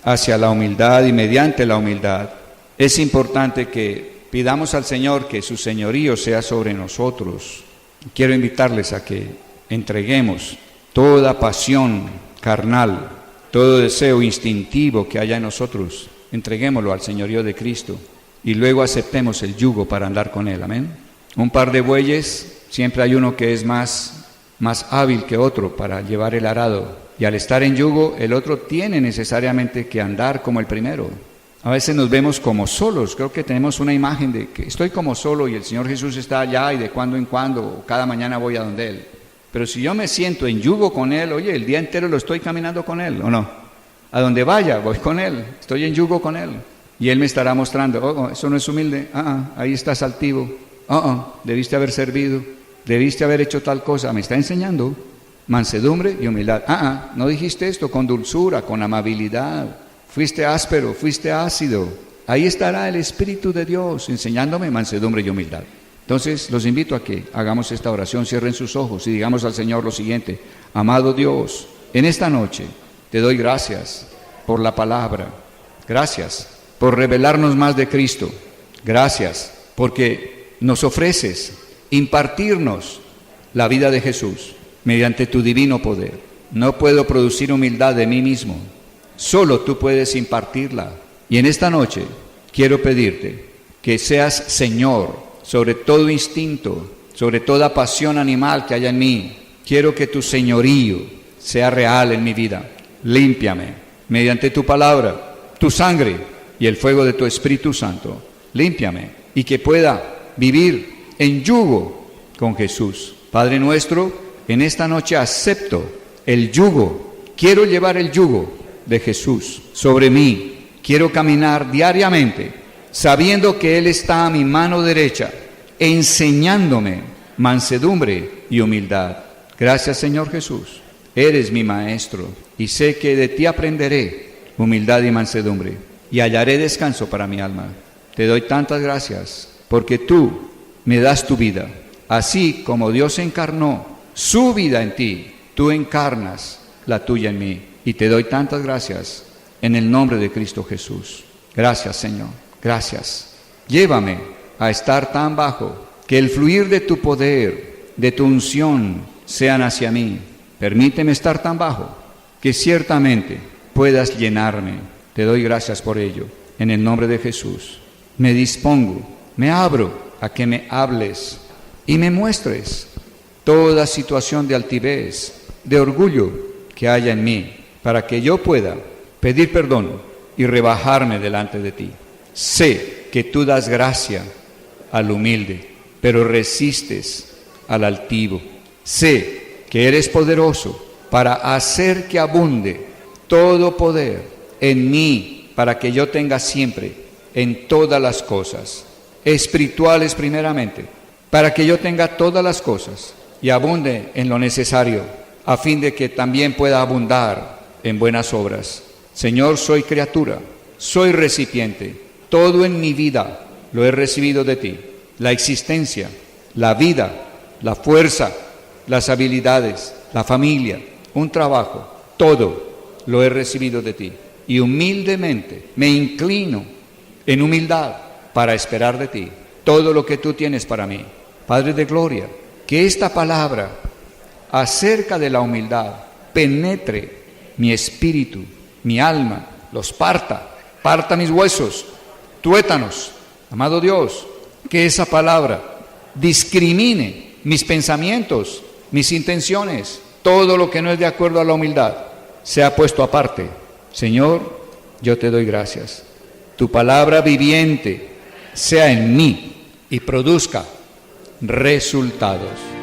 hacia la humildad y mediante la humildad, es importante que pidamos al Señor que su señorío sea sobre nosotros. Quiero invitarles a que entreguemos toda pasión carnal, todo deseo instintivo que haya en nosotros, entreguémoslo al señorío de Cristo y luego aceptemos el yugo para andar con Él. Amén. Un par de bueyes, siempre hay uno que es más hábil que otro para llevar el arado, y al estar en yugo, el otro tiene necesariamente que andar como el primero. A veces nos vemos como solos. Creo que tenemos una imagen de que estoy como solo y el Señor Jesús está allá y de cuando en cuando, o cada mañana voy a donde Él. Pero si yo me siento en yugo con Él, oye, el día entero lo estoy caminando con Él, ¿o no? A donde vaya, voy con Él, estoy en yugo con Él. Y Él me estará mostrando: eso no es humilde, ahí estás altivo, debiste haber servido, debiste haber hecho tal cosa. Me está enseñando mansedumbre y humildad. No dijiste esto con dulzura, con amabilidad. Fuiste áspero, fuiste ácido. Ahí estará el Espíritu de Dios enseñándome mansedumbre y humildad. Entonces los invito a que hagamos esta oración, cierren sus ojos y digamos al Señor lo siguiente: amado Dios, en esta noche te doy gracias por la palabra. Gracias por revelarnos más de Cristo. Gracias porque nos ofreces impartirnos la vida de Jesús mediante tu divino poder. No puedo producir humildad de mí mismo, solo tú puedes impartirla. Y en esta noche quiero pedirte que seas Señor sobre todo instinto, sobre toda pasión animal que haya en mí. Quiero que tu señorío sea real en mi vida. Límpiame mediante tu palabra, tu sangre y el fuego de tu Espíritu Santo. Límpiame y que pueda vivir en yugo con Jesús. Padre nuestro, en esta noche acepto el yugo. Quiero llevar el yugo de Jesús sobre mí. Quiero caminar diariamente sabiendo que Él está a mi mano derecha, enseñándome mansedumbre y humildad. Gracias, Señor Jesús. Eres mi maestro y sé que de ti aprenderé humildad y mansedumbre y hallaré descanso para mi alma. Te doy tantas gracias porque tú me das tu vida. Así como Dios encarnó su vida en ti, tú encarnas la tuya en mí. Y te doy tantas gracias en el nombre de Cristo Jesús. Gracias, Señor. Gracias. Llévame a estar tan bajo que el fluir de tu poder, de tu unción, sean hacia mí. Permíteme estar tan bajo que ciertamente puedas llenarme. Te doy gracias por ello. En el nombre de Jesús. Me dispongo, me abro a que me hables y me muestres toda situación de altivez, de orgullo que haya en mí, para que yo pueda pedir perdón y rebajarme delante de ti. Sé que tú das gracia al humilde, pero resistes al altivo. Sé que eres poderoso para hacer que abunde todo poder en mí, para que yo tenga siempre en todas las cosas, espirituales primeramente, para que yo tenga todas las cosas y abunde en lo necesario, a fin de que también pueda abundar en buenas obras. Señor, soy criatura, soy recipiente, todo en mi vida lo he recibido de ti, la existencia, la vida, la fuerza, las habilidades, la familia, un trabajo, todo lo he recibido de ti. Y humildemente me inclino en humildad para esperar de ti todo lo que tú tienes para mí. Padre de gloria, que esta palabra acerca de la humildad penetre mi espíritu, mi alma, los parta mis huesos, tuétanos. Amado Dios, que esa palabra discrimine mis pensamientos, mis intenciones, todo lo que no es de acuerdo a la humildad, sea puesto aparte. Señor, yo te doy gracias. Tu palabra viviente sea en mí y produzca resultados.